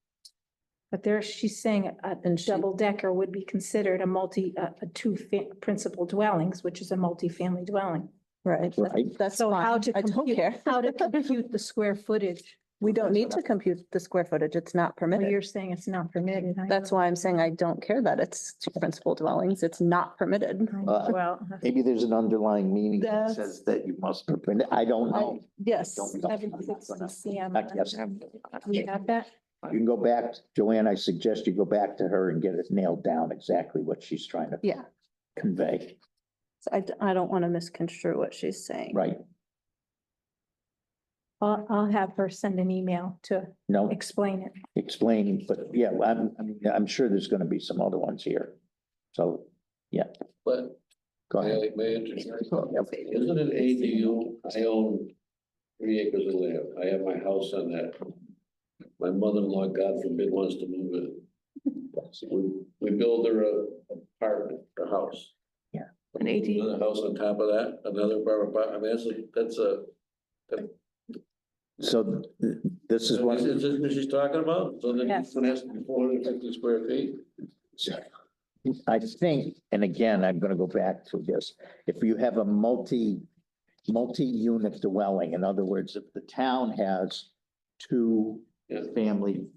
But there, she's saying And she- double decker would be considered a two principal dwellings, which is a multi-family dwelling. Right, Right. that's So how fine. to I don't compute, care. how to compute the square footage? We don't need to compute the square footage. It's not Well, permitted. you're saying it's not permitted. That's why I'm saying I don't care that it's two principal dwellings. It's not permitted. Well, Maybe there's an underlying meaning that That's- says that you must, I don't know. Yes. Don't- 760 Not CM. yes. We have that? You can go back, Joanne, I suggest you go back to her and get it nailed down exactly what she's trying to Yeah, convey, so I don't want to misconstrue what she's saying. right? I'll have her send an email to No, explain it. explaining, but yeah, I'm sure there's gonna be some other ones here. So, But go ahead. may I interject? Isn't an ADU, I own 3 acres of land. I have my house on that. My mother-in-law, God forbid, wants to move it. So we build her a apartment, a house. Yeah. An ADU. Another house on top of that, another apartment, I mean, that's a. So this is what. Is this what she's talking about? So then Yes. each one has to be 450 square feet? I think, and again, I'm gonna go back to this, if you have a multi-unit dwelling, in other words, if the town has two Yeah. family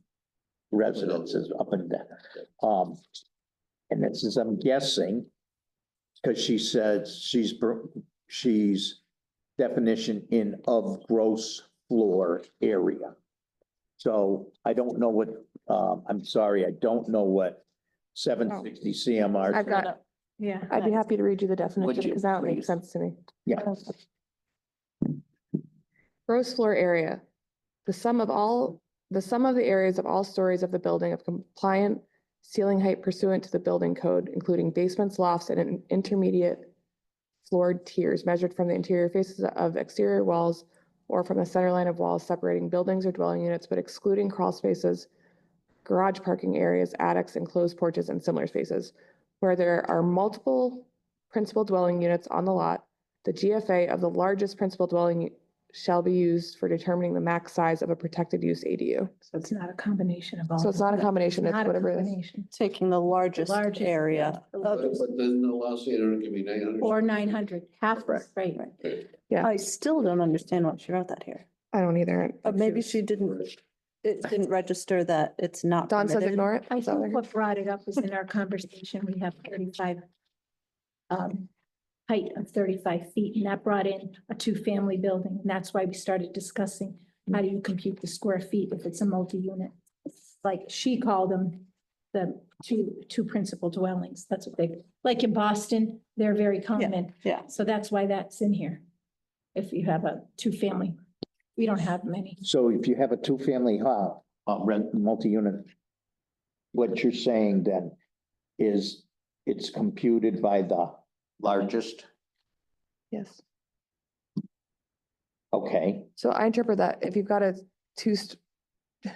residences up and down. And this is, I'm guessing, because she said she's definition in of gross floor area. So I don't know what, I'm sorry, I don't know what 760 CMR. I've got, Yeah. I'd be happy to read you the definition you, because that would make please? sense to me. Yeah. Gross floor area. the sum of the areas of all stories of the building of compliant ceiling height pursuant to the building code, including basements, lofts, and intermediate floored tiers measured from the interior faces of exterior walls or from the center line of walls separating buildings or dwelling units, but excluding crawl spaces, garage parking areas, attics, enclosed porches, and similar spaces. Where there are multiple principal dwelling units on the lot, the GFA of the largest principal dwelling shall be used for determining the max size of a protected use ADU. So it's not a combination of all. So it's not a combination, it's Not a whatever it is. combination. Taking the largest Largest, area yeah. of, But then the last year, give me 900. Or 900, half the rate. Yeah. I still don't understand why she wrote that here. I don't either. Maybe she didn't, it didn't register that it's not Don says permitted. ignore it. I Is that what I think heard? what brought it up is in our conversation, we have 35 height of 35 feet, and that brought in a two-family building. And that's why we started discussing, how do you compute the square feet if it's a multi-unit? Like she called them the two principal dwellings. That's what they, like in Boston, they're very common. Yeah. So that's why that's in here. If you have a two-family, we don't have many. So if you have a two-family rent, multi-unit, what you're saying then is it's computed by the largest, Yes. okay? So I interpret that if you've got a So if I-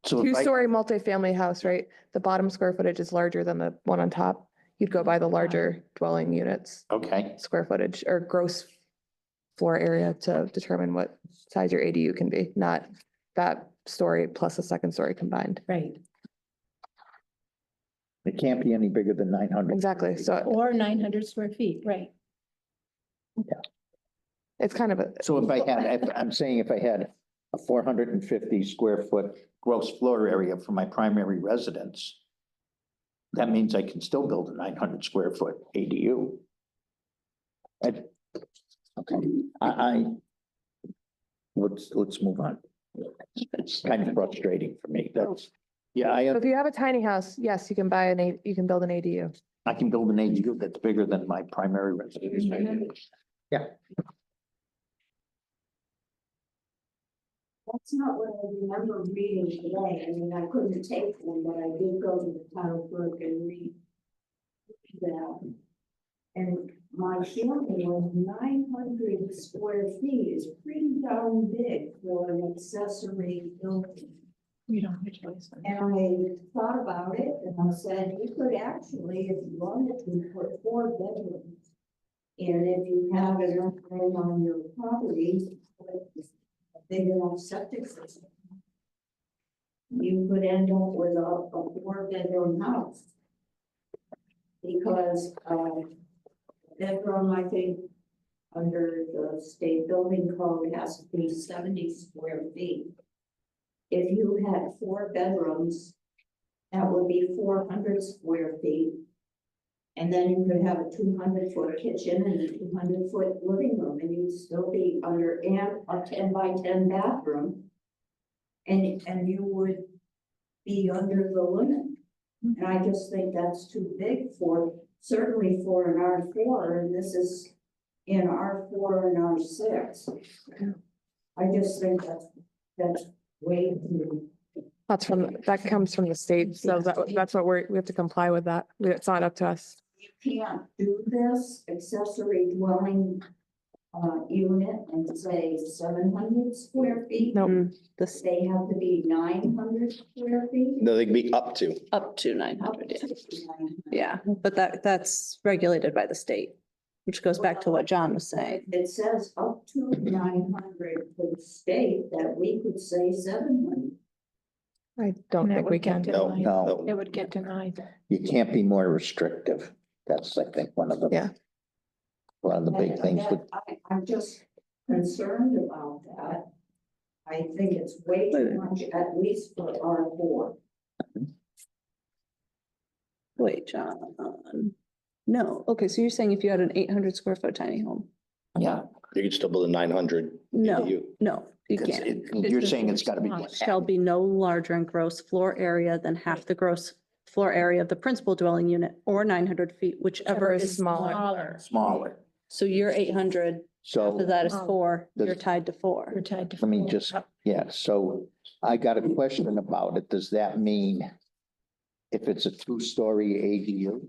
two-story multifamily house, right? The bottom square footage is larger than the one on top. You'd go by the larger dwelling units, Okay, square footage or gross floor area to determine what size your ADU can be, not that story plus a second story combined. Right. it can't be any bigger than 900. Exactly. So Or 900 square feet, right. it's kind of a, So I'm saying if I had a 450 square foot gross floor area for my primary residence, that means I can still build a 900 square foot ADU. Okay, let's move on. It's kind of frustrating for me. That's, yeah, so if you have a tiny house, yes, you can you can build an ADU. I can build an ADU that's bigger than my primary residence. Yeah, That's not what I remember reading today. I mean, I couldn't take them, but I did go to the town clerk and read that. And my feeling was 900 square feet is pretty darn big for an accessory building. You don't have a choice. And I thought about it and I said, you could actually, if you wanted to, put 4 bedrooms. And if you have enough room on your property, put a big enough septic system, you could end up with a 4-bedroom house. Because, bedroom, I think, under the state building code has to be 70 square feet. If you had 4 bedrooms, that would be 400 square feet. And then you could have a 200-foot kitchen and a 200-foot living room, and you'd still be under and a 10 by 10 bathroom. And you would be under the limit. And I just think that's too big certainly for an R4, and this is in R4 and R6. I just think that's way too. That comes from the state. So that's what we have to comply with that. It's not up to us. You can't do this accessory dwelling unit and say 700 square feet. No, They have to be 900 square feet. No, they can be up to. Up to Up 900, yeah. to 900. Yeah, but that's regulated by the state, which goes back to what John was saying. It says up to 900 for the state, that we could say 700. I don't And that think we would get can. No, denied. no, It would get denied. you can't be more restrictive. That's, I think, one of the. Yeah. One of the big things with, I'm just concerned about that. I think it's way too much, at least for R4. Wait, John. No, okay, so you're saying if you had an 800 square foot tiny home? yeah, You could still build a 900. No, ADU. no, you it's- can't. you're saying it's gotta be. Shall be no larger in gross floor area than half the gross floor area of the principal dwelling unit or 900 feet, whichever Whichever is is smaller. smaller. Smaller. So your 800 So So that is Oh. 4, Does- you're tied to 4. We're tied to. let me just, yeah, so I got a question about it. Does that mean if it's a 2-story ADU?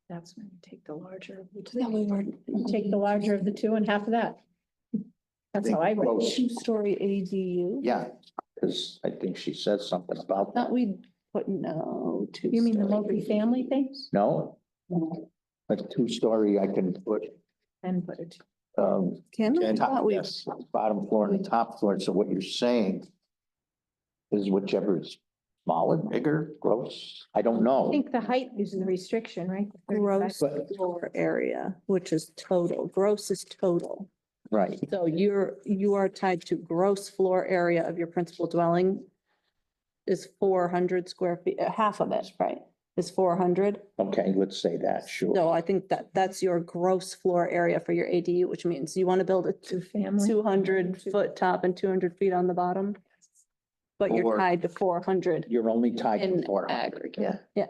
That's when you take the larger of the two. No, we weren't. You take the larger of the two and half of that. That's how I read it. Close. 2-story ADU? Yeah, because I think she says something about that. Thought we put no 2. You mean the multifamily things? No? A 2-story, I can put, And put it. Can we? top, Thought we- yes, bottom floor and the top floor. So what you're saying is whichever is smaller, bigger, gross, I don't I know. think the height is the restriction, right? Gross 35. But- floor area, which is total. Gross is total. Right, So you are tied to gross floor area of your principal dwelling is 400 square feet, half of it, right? Is 400. okay, let's say that, sure. So I think that's your gross floor area for your ADU, which means you want to build a Two family. 200-foot top and 200 feet on the bottom. But you're Or- tied to 400 You're only tied to in 400. aggregate. Yeah,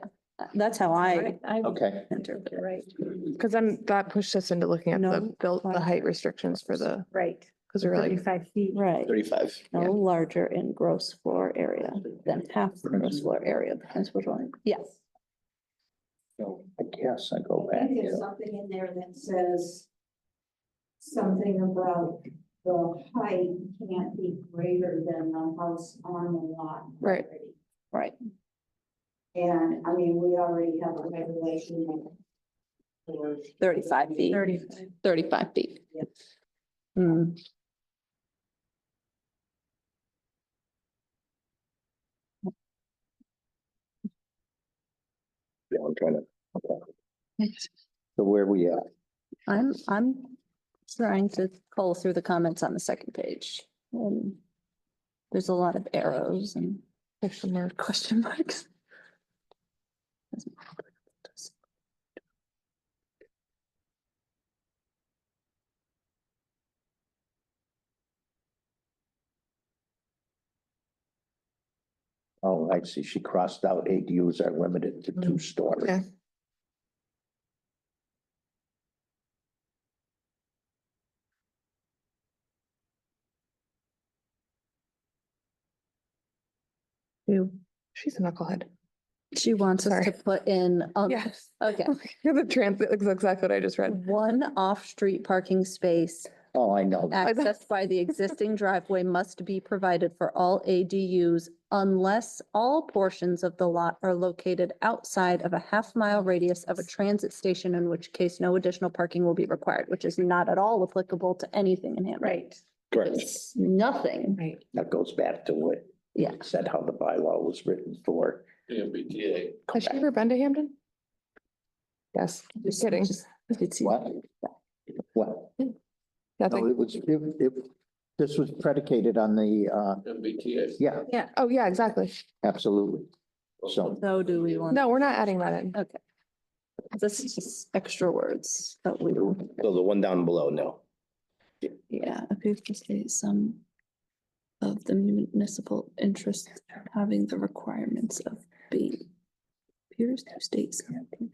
that's how I I would Okay, interpret it. Right, Because then that pushed us into looking at the No, built, the height restrictions for the, right. because we were like, 35 feet. Right. 35. No Yeah. larger in gross floor area than half the gross floor area of the principal dwelling. Yes. so I guess I go I back think there's to, something in there that says something about the height can't be greater than the house on the lot. Right. property. Right. And I mean, we already have a regulation for 35 feet. 35. 35 feet. Yep. Hmm. Yeah, I'm trying to. so where we at? I'm trying to cull through the comments on the second page. There's a lot of arrows and question marks. Oh, I see. She crossed out ADUs are limited to 2-story. Yeah. she's a knucklehead. She wants us Sorry. to put in, Yes. okay, The translate looks exactly what I just read. 1 off-street parking space Oh, I know. accessed by the existing driveway must be provided for all ADUs unless all portions of the lot are located outside of a half-mile radius of a transit station, in which case no additional parking will be required, which is not at all applicable to anything in Hampton. Right. Correct. It's nothing. Right. That goes back to what Yeah. said how the bylaw was written for. The MBTA. Has she ever been to Hampden? Yes, just kidding. It's- What? What? No, Nothing. it was, this was predicated on the, MBTA. yeah, Oh, yeah, exactly. absolutely. So, So do we want? No, we're not adding that in. Okay. This is just extra words that we, So the one down below, no. yeah, appears to state some of the municipal interests having the requirements of B. Appears to state something.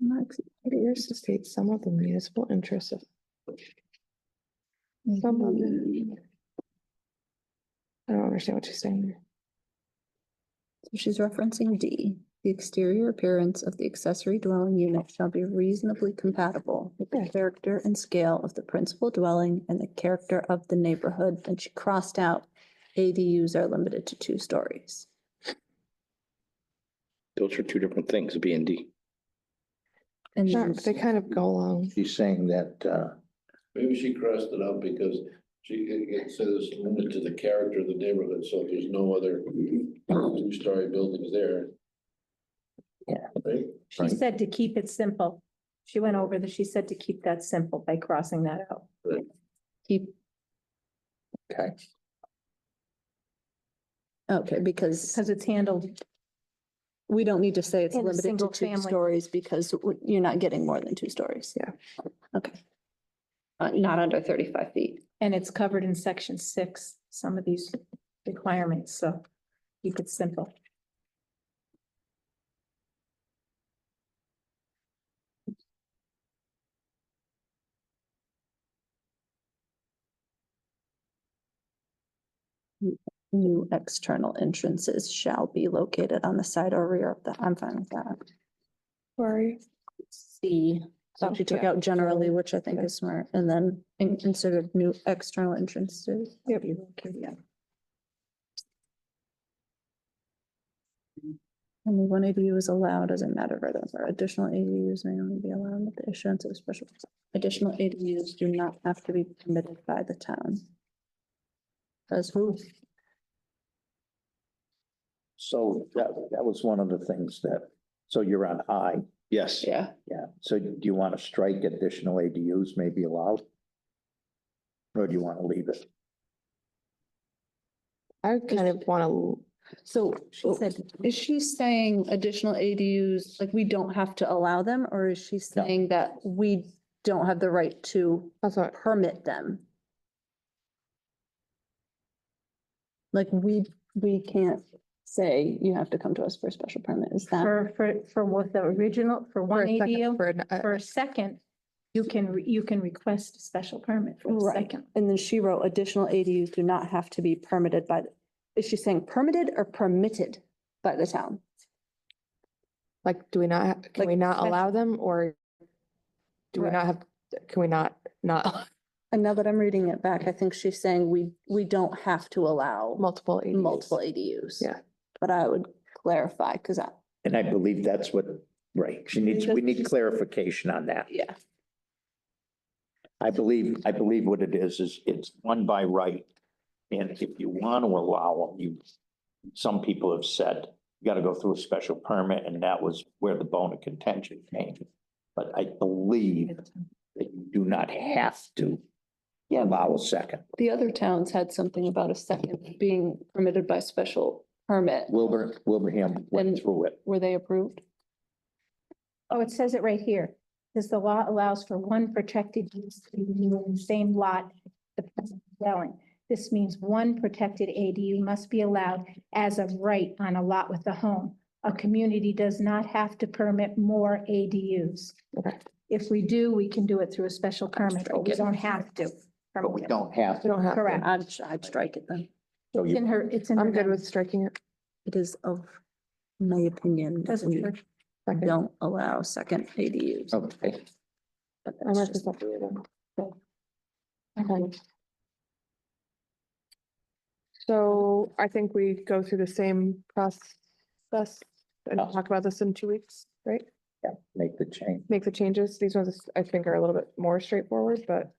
It appears to state some of the municipal interests of. Some of the. I don't understand what she's saying. So she's referencing D. The exterior appearance of the accessory dwelling unit shall be reasonably compatible with the character and scale of the principal dwelling and the character of the neighborhood. And she crossed out ADUs are limited to 2 stories. Those are 2 different things, B and D. And Sure, they kind of go along. she's saying that, Maybe she crossed it out because it says limited to the character of the neighborhood, so if there's no other 2-story buildings there. Yeah. Right? She said to keep it simple. She went over she said to keep that simple by crossing that out. keep, okay, okay, because Because it's handled, we don't need to say it's In a limited to single 2 family. stories because you're not getting more than 2 stories. Yeah. Okay. Not under 35 feet. and it's covered in section 6, some of these requirements, so keep it simple. New external entrances shall be located on the side or rear of the, I'm fine with that. Sorry. C, so she took Yeah. out generally, which I think Okay. is smart, and then instead of new external entrances. Yep. Yeah. Only one ADU is allowed as a matter of right of order. Additional ADUs may only be allowed with the issuance of a special. Additional ADUs do not have to be permitted by the town. Says who? So that was one of the things that, so you're on I, Yes. Yeah. yeah. So do you want to strike additional ADUs may be allowed? Or do you want to leave it? I kind of want to, So She said, is she saying additional ADUs, like we don't have to allow them, or is she No. saying that we don't have the right to that's what, permit them? Like we can't say you have to come to us for a special permit, is that? for what the original, for for one a second, ADU, for an- for a second, you can request a special permit for a Right, second. and then she wrote additional ADUs do not have to be permitted by, is she saying permitted or permitted by the town? like, do we not, can we Like not special- allow them or do we Right. not have, can we not? And now that I'm reading it back, I think she's saying we don't have to allow Multiple ADUs? multiple ADUs. Yeah. But I would clarify, because I, And I believe that's what, right, we need clarification on that. yeah, I believe what it is it's one by right. And if you want to allow them, some people have said, you got to go through a special permit, and that was where the bone of contention came. But I believe that you do not have to allow a second. the other towns had something about a second being permitted by special permit. Wilbraham went And- through it. Were they approved? Oh, it says it right here. Says the law allows for one protected use to be in the same lot, the present dwelling. This means one protected ADU must be allowed as of right on a lot with a home. A community does not have to permit more ADUs. Okay. If we do, we can do it through a special permit, but we don't have to. But we don't have We to. don't have. to. Correct. I'd strike it then. So It's in her, it's in. her I'm good memo. with striking it. It is of my opinion, that Doesn't we hurt. Second. don't allow second ADUs. Okay. But I'm that's not just- just. Okay. So I think we go through the same process and Yeah. talk about this in 2 weeks, right? Yeah, make the change. Make the changes. These ones I think are a little bit more straightforward, but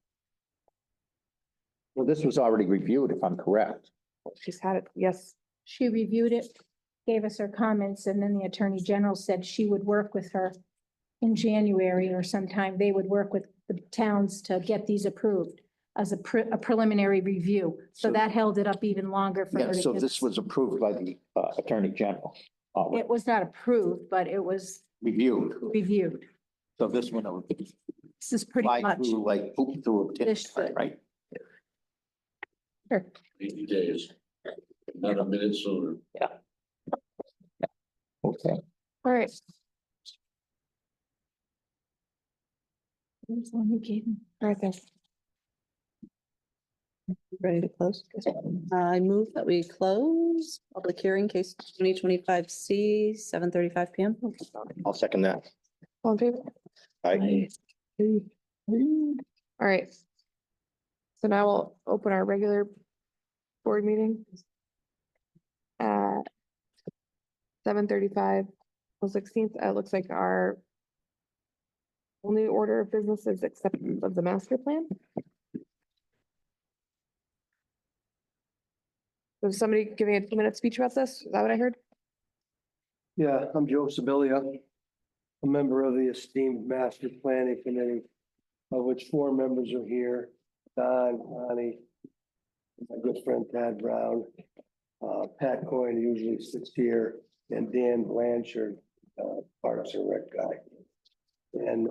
Well, this was already reviewed, if I'm correct. she's had it. Yes. She reviewed it, gave us her comments, and then the Attorney General said she would work with her in January or sometime. They would work with the towns to get these approved as a preliminary review. So So- that held it up even longer for her Yeah, to so get this was approved by the Attorney General. It was not approved, but it was Reviewed. reviewed. So this one will This is pretty fly much, through like poop through a tin, This should. right? 80 days, not a minute sooner. Okay. All right. All right, thanks. Ready to close? I move that we close public hearing case 2025C, 7:35 PM. I'll second that. All in favor? Aye. All right. So now we'll open our regular board meeting at 7:35, April 16th. It looks like our only order of business is acceptance of the master plan. Was somebody giving a 2-minute speech about this? Is that what I heard? Yeah, I'm Joe Sibilia, a member of the esteemed Master Planning Committee, of which 4 members are here. Don, Connie, my good friend Tad Brown, Pat Coyne usually sits here, and Dan Blanchard, Parks and Rec guy. And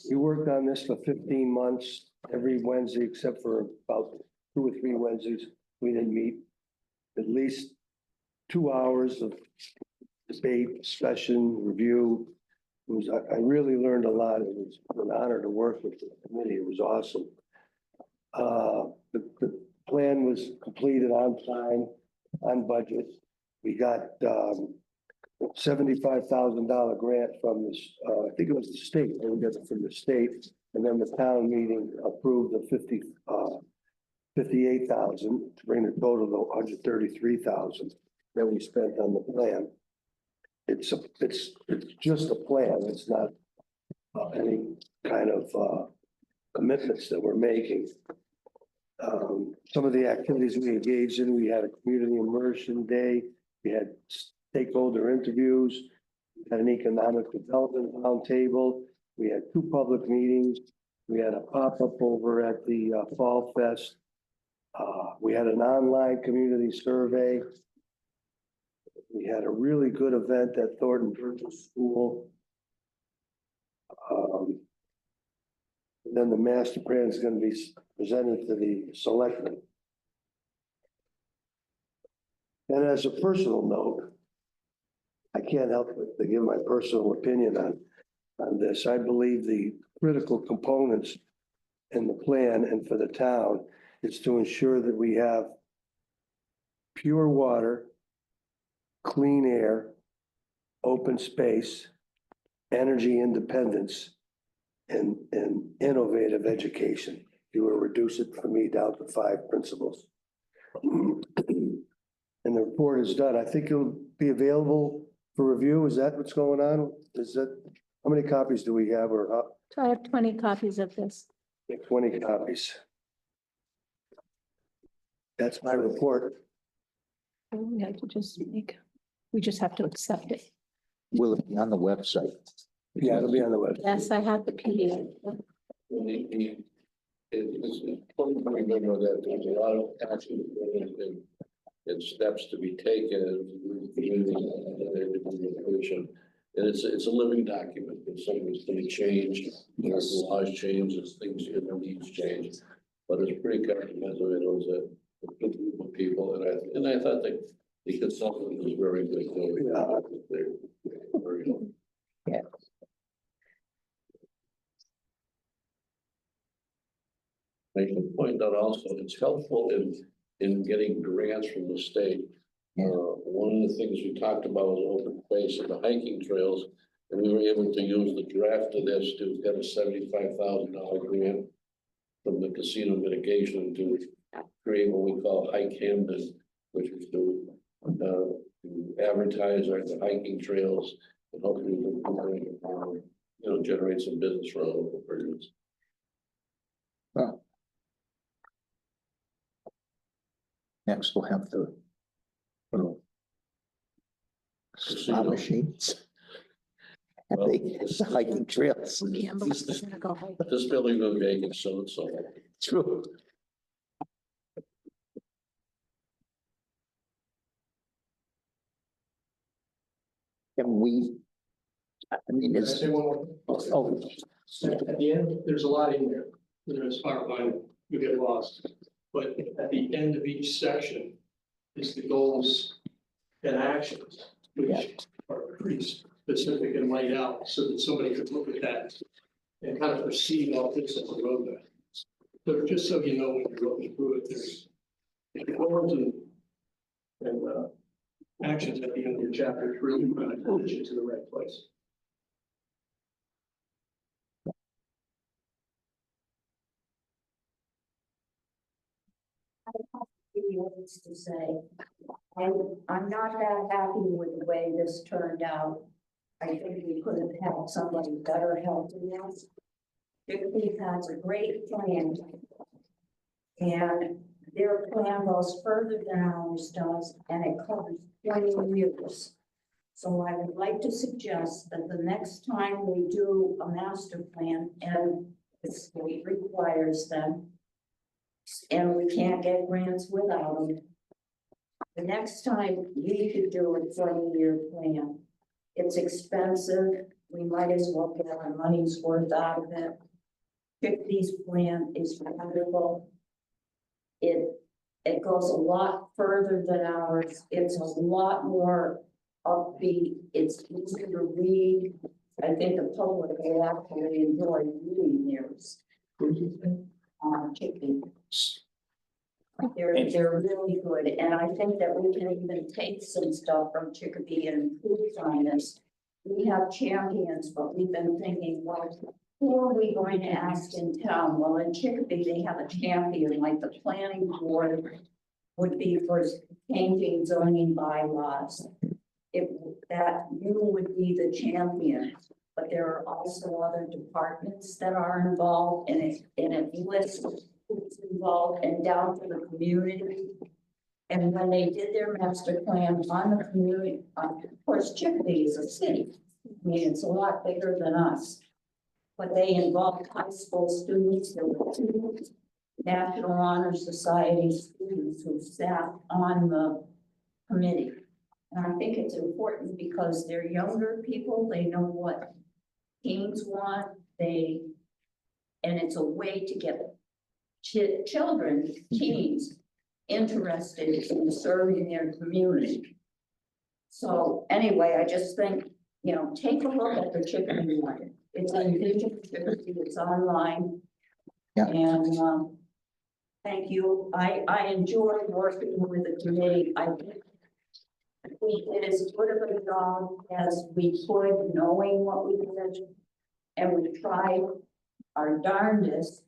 we worked on this for 15 months, every Wednesday, except for about 2 or 3 Wednesdays, we didn't meet. At least 2 hours of debate, discussion, review. It was, I really learned a lot. It was an honor to work with the committee. It was awesome. The plan was completed on time, on budget. We got, $75,000 grant from this, I think it was the state, we got it from the state. And then the town meeting approved the 58,000 to bring the total to 133,000 that we spent on the plan. It's just a plan. It's not any kind of commitments that we're making. Some of the activities we engaged in, we had a community immersion day, we had stakeholder interviews, we had an economic development roundtable, we had 2 public meetings, we had a pop-up over at the Fall Fest. We had an online community survey. We had a really good event at Thornton Virtual School. Then the master plan is going to be presented to the selectmen. And as a personal note, I can't help but to give my personal opinion on this. I believe the critical components in the plan and for the town is to ensure that we have pure water, clean air, open space, energy independence, and innovative education. You will reduce it for me down to 5 principles. And the report is done. I think it'll be available for review. Is that what's going on? Is that, how many copies do we have or So I have 20 copies of this. 20 copies? That's my report. We have to just we just have to accept it. Will it be on the website? Yeah, it'll be on the website. Yes, I have the PDF. It's important to remember that there's a lot of action and steps to be taken. And it's a living document. It's something that's going to change. There's laws change, as things, needs change. But it's pretty comprehensive. It was a good group of people, and I thought that the consultant was very good. Yeah. I can point out also, it's helpful in getting grants from the state. One of the things we talked about was open space and the hiking trails, and we were able to use the draft of this to get a $75,000 grant from the casino mitigation to create what we call Hike Hampden, which is to advertise the hiking trails and hopefully generate some business for our local persons. Next, we'll have the little slot machines. And the hiking trails. Can't believe it's gonna go hike. This building will be vacant soon, so. True. Can we? I mean, Can I it's, say one more? oh, At the end, there's a lot in there. There's firefighting, you get lost. But at the end of each section is the goals and actions, which are pretty specific and laid out so that somebody could look at that and kind of perceive all this as a roadmap. So just so you know, when you're looking through it, there's goals and actions at the end of your chapter to really kind of push you to the right place. To say, I'm not that happy with the way this turned out. I think we could have had somebody better helping us. Dixie has a great plan. And their plan goes further than ours does, and it covers 20 years. So I would like to suggest that the next time we do a master plan, and the state requires them, and we can't get grants without them. The next time we could do a 20-year plan. It's expensive. We might as well get our money's worth out of it. 50's plan is wonderful. It goes a lot further than ours. It's a lot more upbeat. It's easier to read. I think the public will actually enjoy reading theirs. Chicken. They're really good, and I think that we can even take some stuff from Chicopee and improve on this. We have champions, but we've been thinking, well, who are we going to ask in town? Well, in Chicopee, they have a champion, like the planning board would be for changing zoning bylaws. That you would be the champion, but there are also other departments that are involved, and it lists who's involved and down to the community. And when they did their master plan on the community, of course, Chicopee is a city. I mean, it's a lot bigger than us. But they involved high school students, there were 2 National Honor Society students who sat on the committee. And I think it's important because they're younger people, they know what teens want, and it's a way to get children, teens, interested in serving their community. So anyway, I just think, take a look at the Chicopee one. It's on Vision Chicopee, it's online. Yeah. And thank you. I enjoyed working with the committee. We did as good of a job as we could, knowing what we did. And we tried our darndest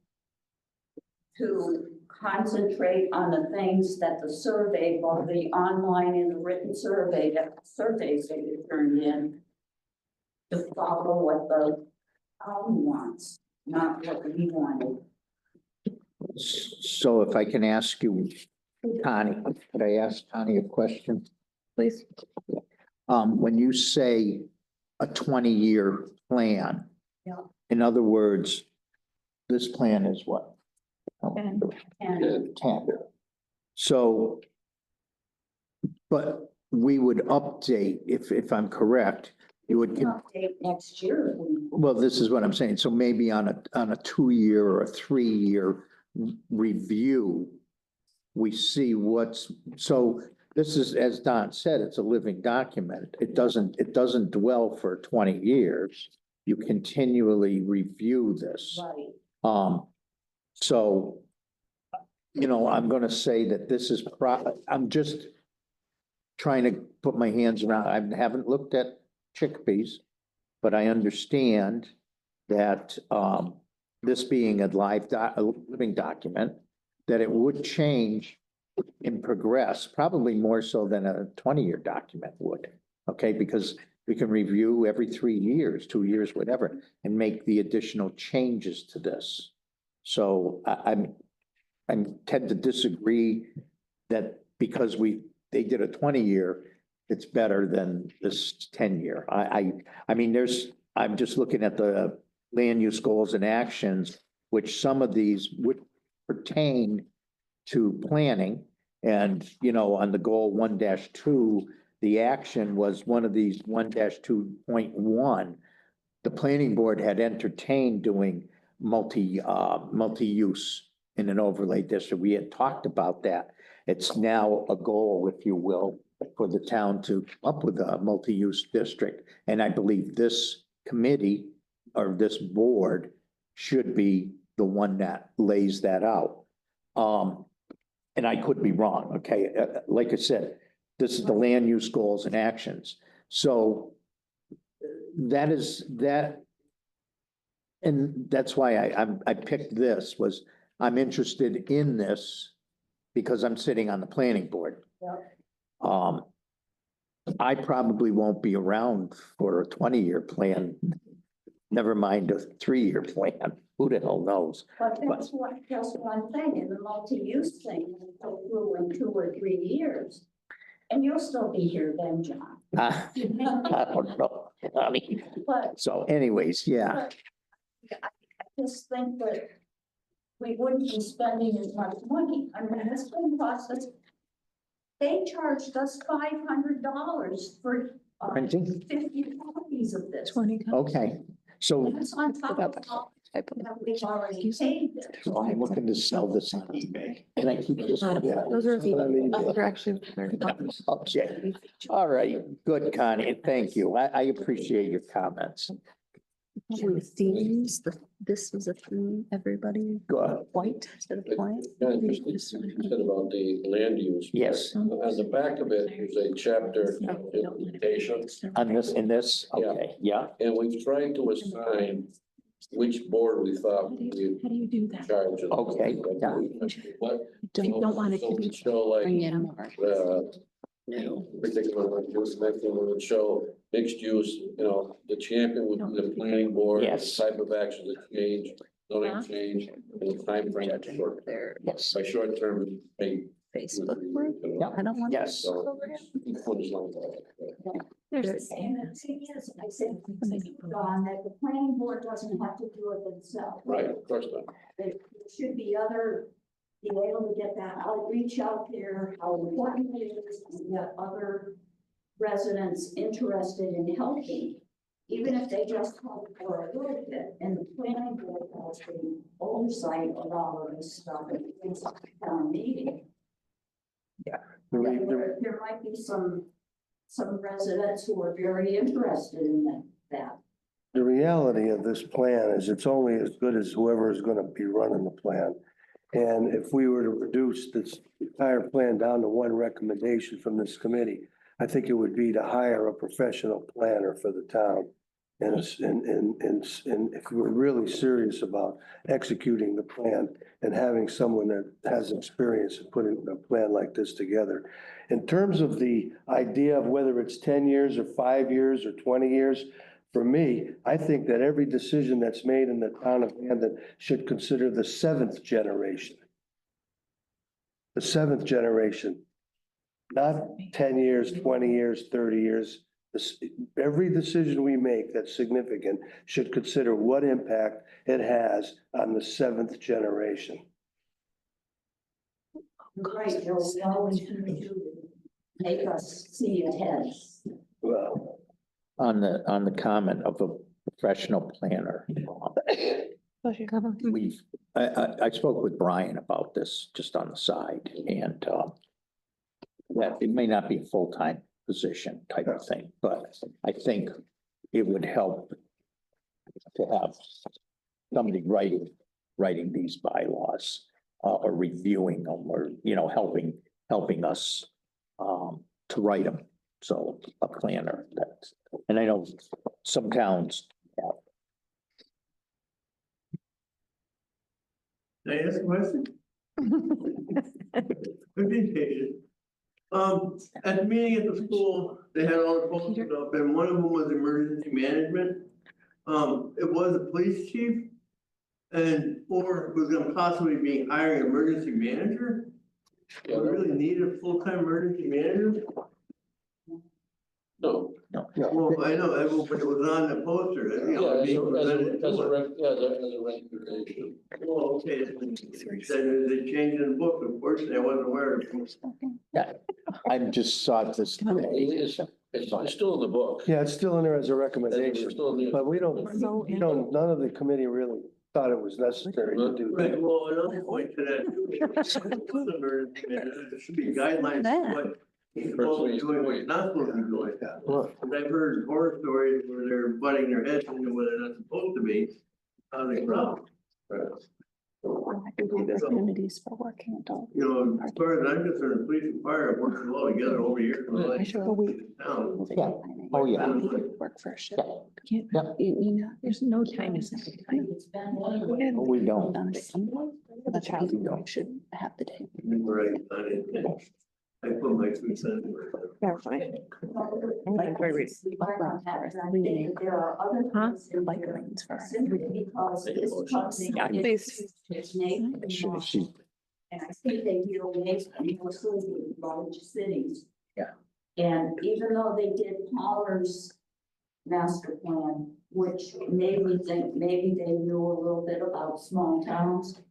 to concentrate on the things that the survey, both the online and the written surveys that you turned in, to follow what the town wants, not what we wanted. So if I can ask you, Connie, could I ask Connie a question? Please. When you say a 20-year plan. Yeah. In other words, this plan is what? And 10. So, but we would update, if I'm correct, you would, update next year. well, this is what I'm saying. So maybe on a 2-year or a 3-year review, we see so this is, as Don said, it's a living document. It doesn't dwell for 20 years. You continually review this. Right. So, I'm gonna say that this is I'm just trying to put my hands around, I haven't looked at Chicopees, but I understand that, this being a living document, that it would change and progress, probably more so than a 20-year document would. Okay, because we can review every 3 years, 2 years, whatever, and make the additional changes to this. So I tend to disagree that because they did a 20-year, it's better than this 10-year. I mean, I'm just looking at the land use goals and actions, which some of these would pertain to planning. And, on the goal 1-2, the action was one of these 1-2.1. The planning board had entertained doing multi-use in an overlay district. We had talked about that. It's now a goal, if you will, for the town to come up with a multi-use district. And I believe this committee or this board should be the one that lays that out. And I could be wrong, okay? Like I said, this is the land use goals and actions. So that is that. And that's why I picked this, was I'm interested in this because I'm sitting on the planning board. Yeah. I probably won't be around for a 20-year plan, never mind a 3-year plan. Who the hell knows? But that's just one thing, in the multi-use thing, will go through in 2 or 3 years. And you'll still be here then, John. I don't know, honey. But So anyways, yeah. I just think that we wouldn't be spending as much money. I mean, this thing cost us, they charged us $500 for Printing? 50 copies of this. 20. Okay, so That's on top of all that we've already paid this. so I'm looking to sell this on eBay. Can I keep this? Those are they're actually. Okay, all right, good, Connie, thank you. I appreciate your comments. Themes, this was a theme, everybody Go ahead. white instead of white. Yeah, you said about the land use. Yes. On the back of it is a chapter implementation, On this, in this, okay, yeah, and we've tried to assign which board we thought would be How do you do in that? charge of. Okay, yeah. What? You don't want it So to be. we show like, Bring in more. particular one, just next one would show mixed use, the champion would be the planning board. Yes. Type of action that change, zoning change, and the time frame. Their yes, By short term, maybe. Facebook group. Yeah. I don't want. yes. So, each one is like that. There's the And the thing is, I said, Don, that the planning board doesn't have to do it themselves. Right, of course not. There should be other, be able to get that outreach out there, how important it is, and get other residents interested in helping. Even if they just help for a little bit, and the planning board has the oversight of all of this stuff, and it's a town meeting. There might be some residents who are very interested in that. The reality of this plan is it's only as good as whoever is gonna be running the plan. And if we were to reduce this entire plan down to one recommendation from this committee, I think it would be to hire a professional planner for the town. And if we're really serious about executing the plan and having someone that has experience in putting a plan like this together. In terms of the idea of whether it's 10 years or 5 years or 20 years, for me, I think that every decision that's made in the town of Hampden should consider the seventh generation. The seventh generation, not 10 years, 20 years, 30 years. Every decision we make that's significant should consider what impact it has on the seventh generation. Right, we always need to make us see ahead. Well, On the comment of a professional planner. I spoke with Brian about this just on the side and, that it may not be a full-time position type of thing, but I think it would help to have somebody writing these bylaws, or reviewing them, or, helping us, to write them. So a planner and I know some towns have. Can I ask a question? I've been patient. At the meeting at the school, they had all the posters up and one of them was emergency management. It was a police chief. Or was gonna possibly be hiring an emergency manager. Do we really need a full-time emergency manager? No. Well, I know, but it was on the poster, Yeah, being presented to us. as a recommendation. Oh, okay, then they changed in the book, unfortunately, I wasn't aware of it. I just saw this today. It's still in the book. yeah, it's still in there as a recommendation, It's still in the- but we don't, none of the committee really thought it was necessary to do Right, that. well, another point to that, there should be guidelines for what he's supposed to be doing, what he's not supposed to be doing. Yeah, well, And I've heard horror stories where they're butting their heads into where they're not supposed to be, they problem. Opportunities for working adults. As far as I'm concerned, the police and fire have worked well together over the years. I should go wait. Town. Yeah. Oh, yeah. Work for a shift. Yeah. There's no time is time. It's been one We don't. On Sunday, the child should have the day. Right, I put my 2 cents. Never mind. Like, Very I think that there are other things in Like here lanes for. simply because this company Please. is named. She, And I think they deal mostly with large cities. Yeah. And even though they did Palmer's master plan, which made me think maybe they knew a little bit about small towns,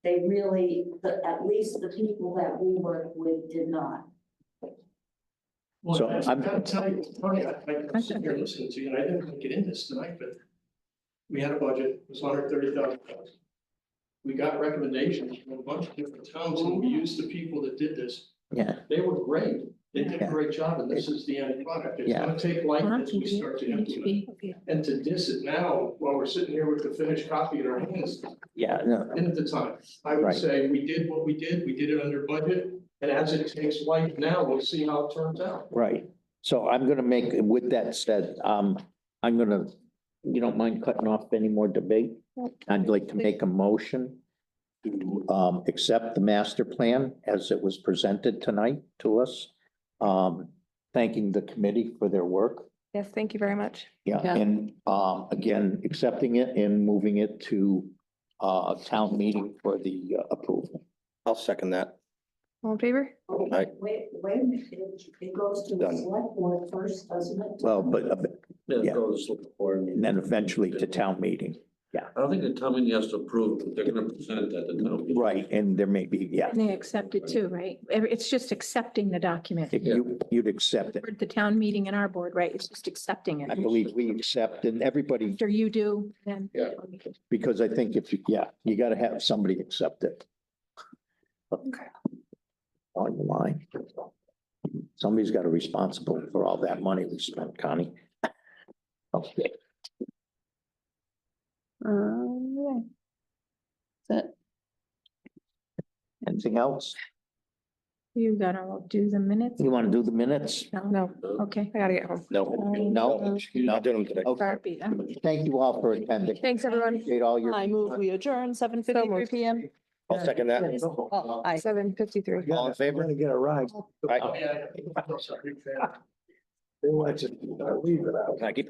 they really, at least the people that we work with did not. So I'm- Tony, I'm sitting here listening to you, and I didn't get into this tonight, but we had a budget, it was $130,000. We got recommendations from a bunch of different towns, and we used the people that did this Yeah, They were great. They did a Yeah. great job, and this is the end product. It's Yeah. gonna take life as we start to implement. And to diss it now, while we're sitting here with the finished copy in our hands, yeah, no, end of the time. I would Right. say we did what we did it under budget, and as it takes life now, we'll see how it turns out. right. So I'm gonna make, with that said, I'm gonna, you don't mind cutting off any more debate? I'd like to make a motion to, accept the master plan as it was presented tonight to us. Thanking the committee for their work. Yes, thank you very much. Yeah, Yeah. and, again, accepting it and moving it to, town meeting for the approval. I'll second that. All in favor? Aye. Wait a minute, it goes to the Done. select board first, doesn't it? Well, but, Then Yeah. it goes to the board. and then eventually to town meeting. I don't think the town meeting has to approve, but they're gonna present at the town meeting. Right, and there may be, yeah, And they accept it too, right? It's just accepting the document. if you'd accept it. For the town meeting and our board, right? It's just accepting I it. believe we accept, and everybody, After you do, then. Yeah. because I think if you, yeah, you gotta have somebody accept it. Okay. On the line. Somebody's got to be responsible for all that money we spent, Connie. Okay, Alright. That's it. anything else? You gotta do the minutes? You want to do the minutes? No, Okay. I gotta get home. No, No, not doing them today. okay. Sorry. Thank you all for attending. Thanks, everyone. Appreciate all your. I move we adjourn 7:53 moved. PM. I'll second that. Oh, aye. 7:53. All in favor? Gonna get a ride. Aye. Yeah. They want you to leave it out. Can I keep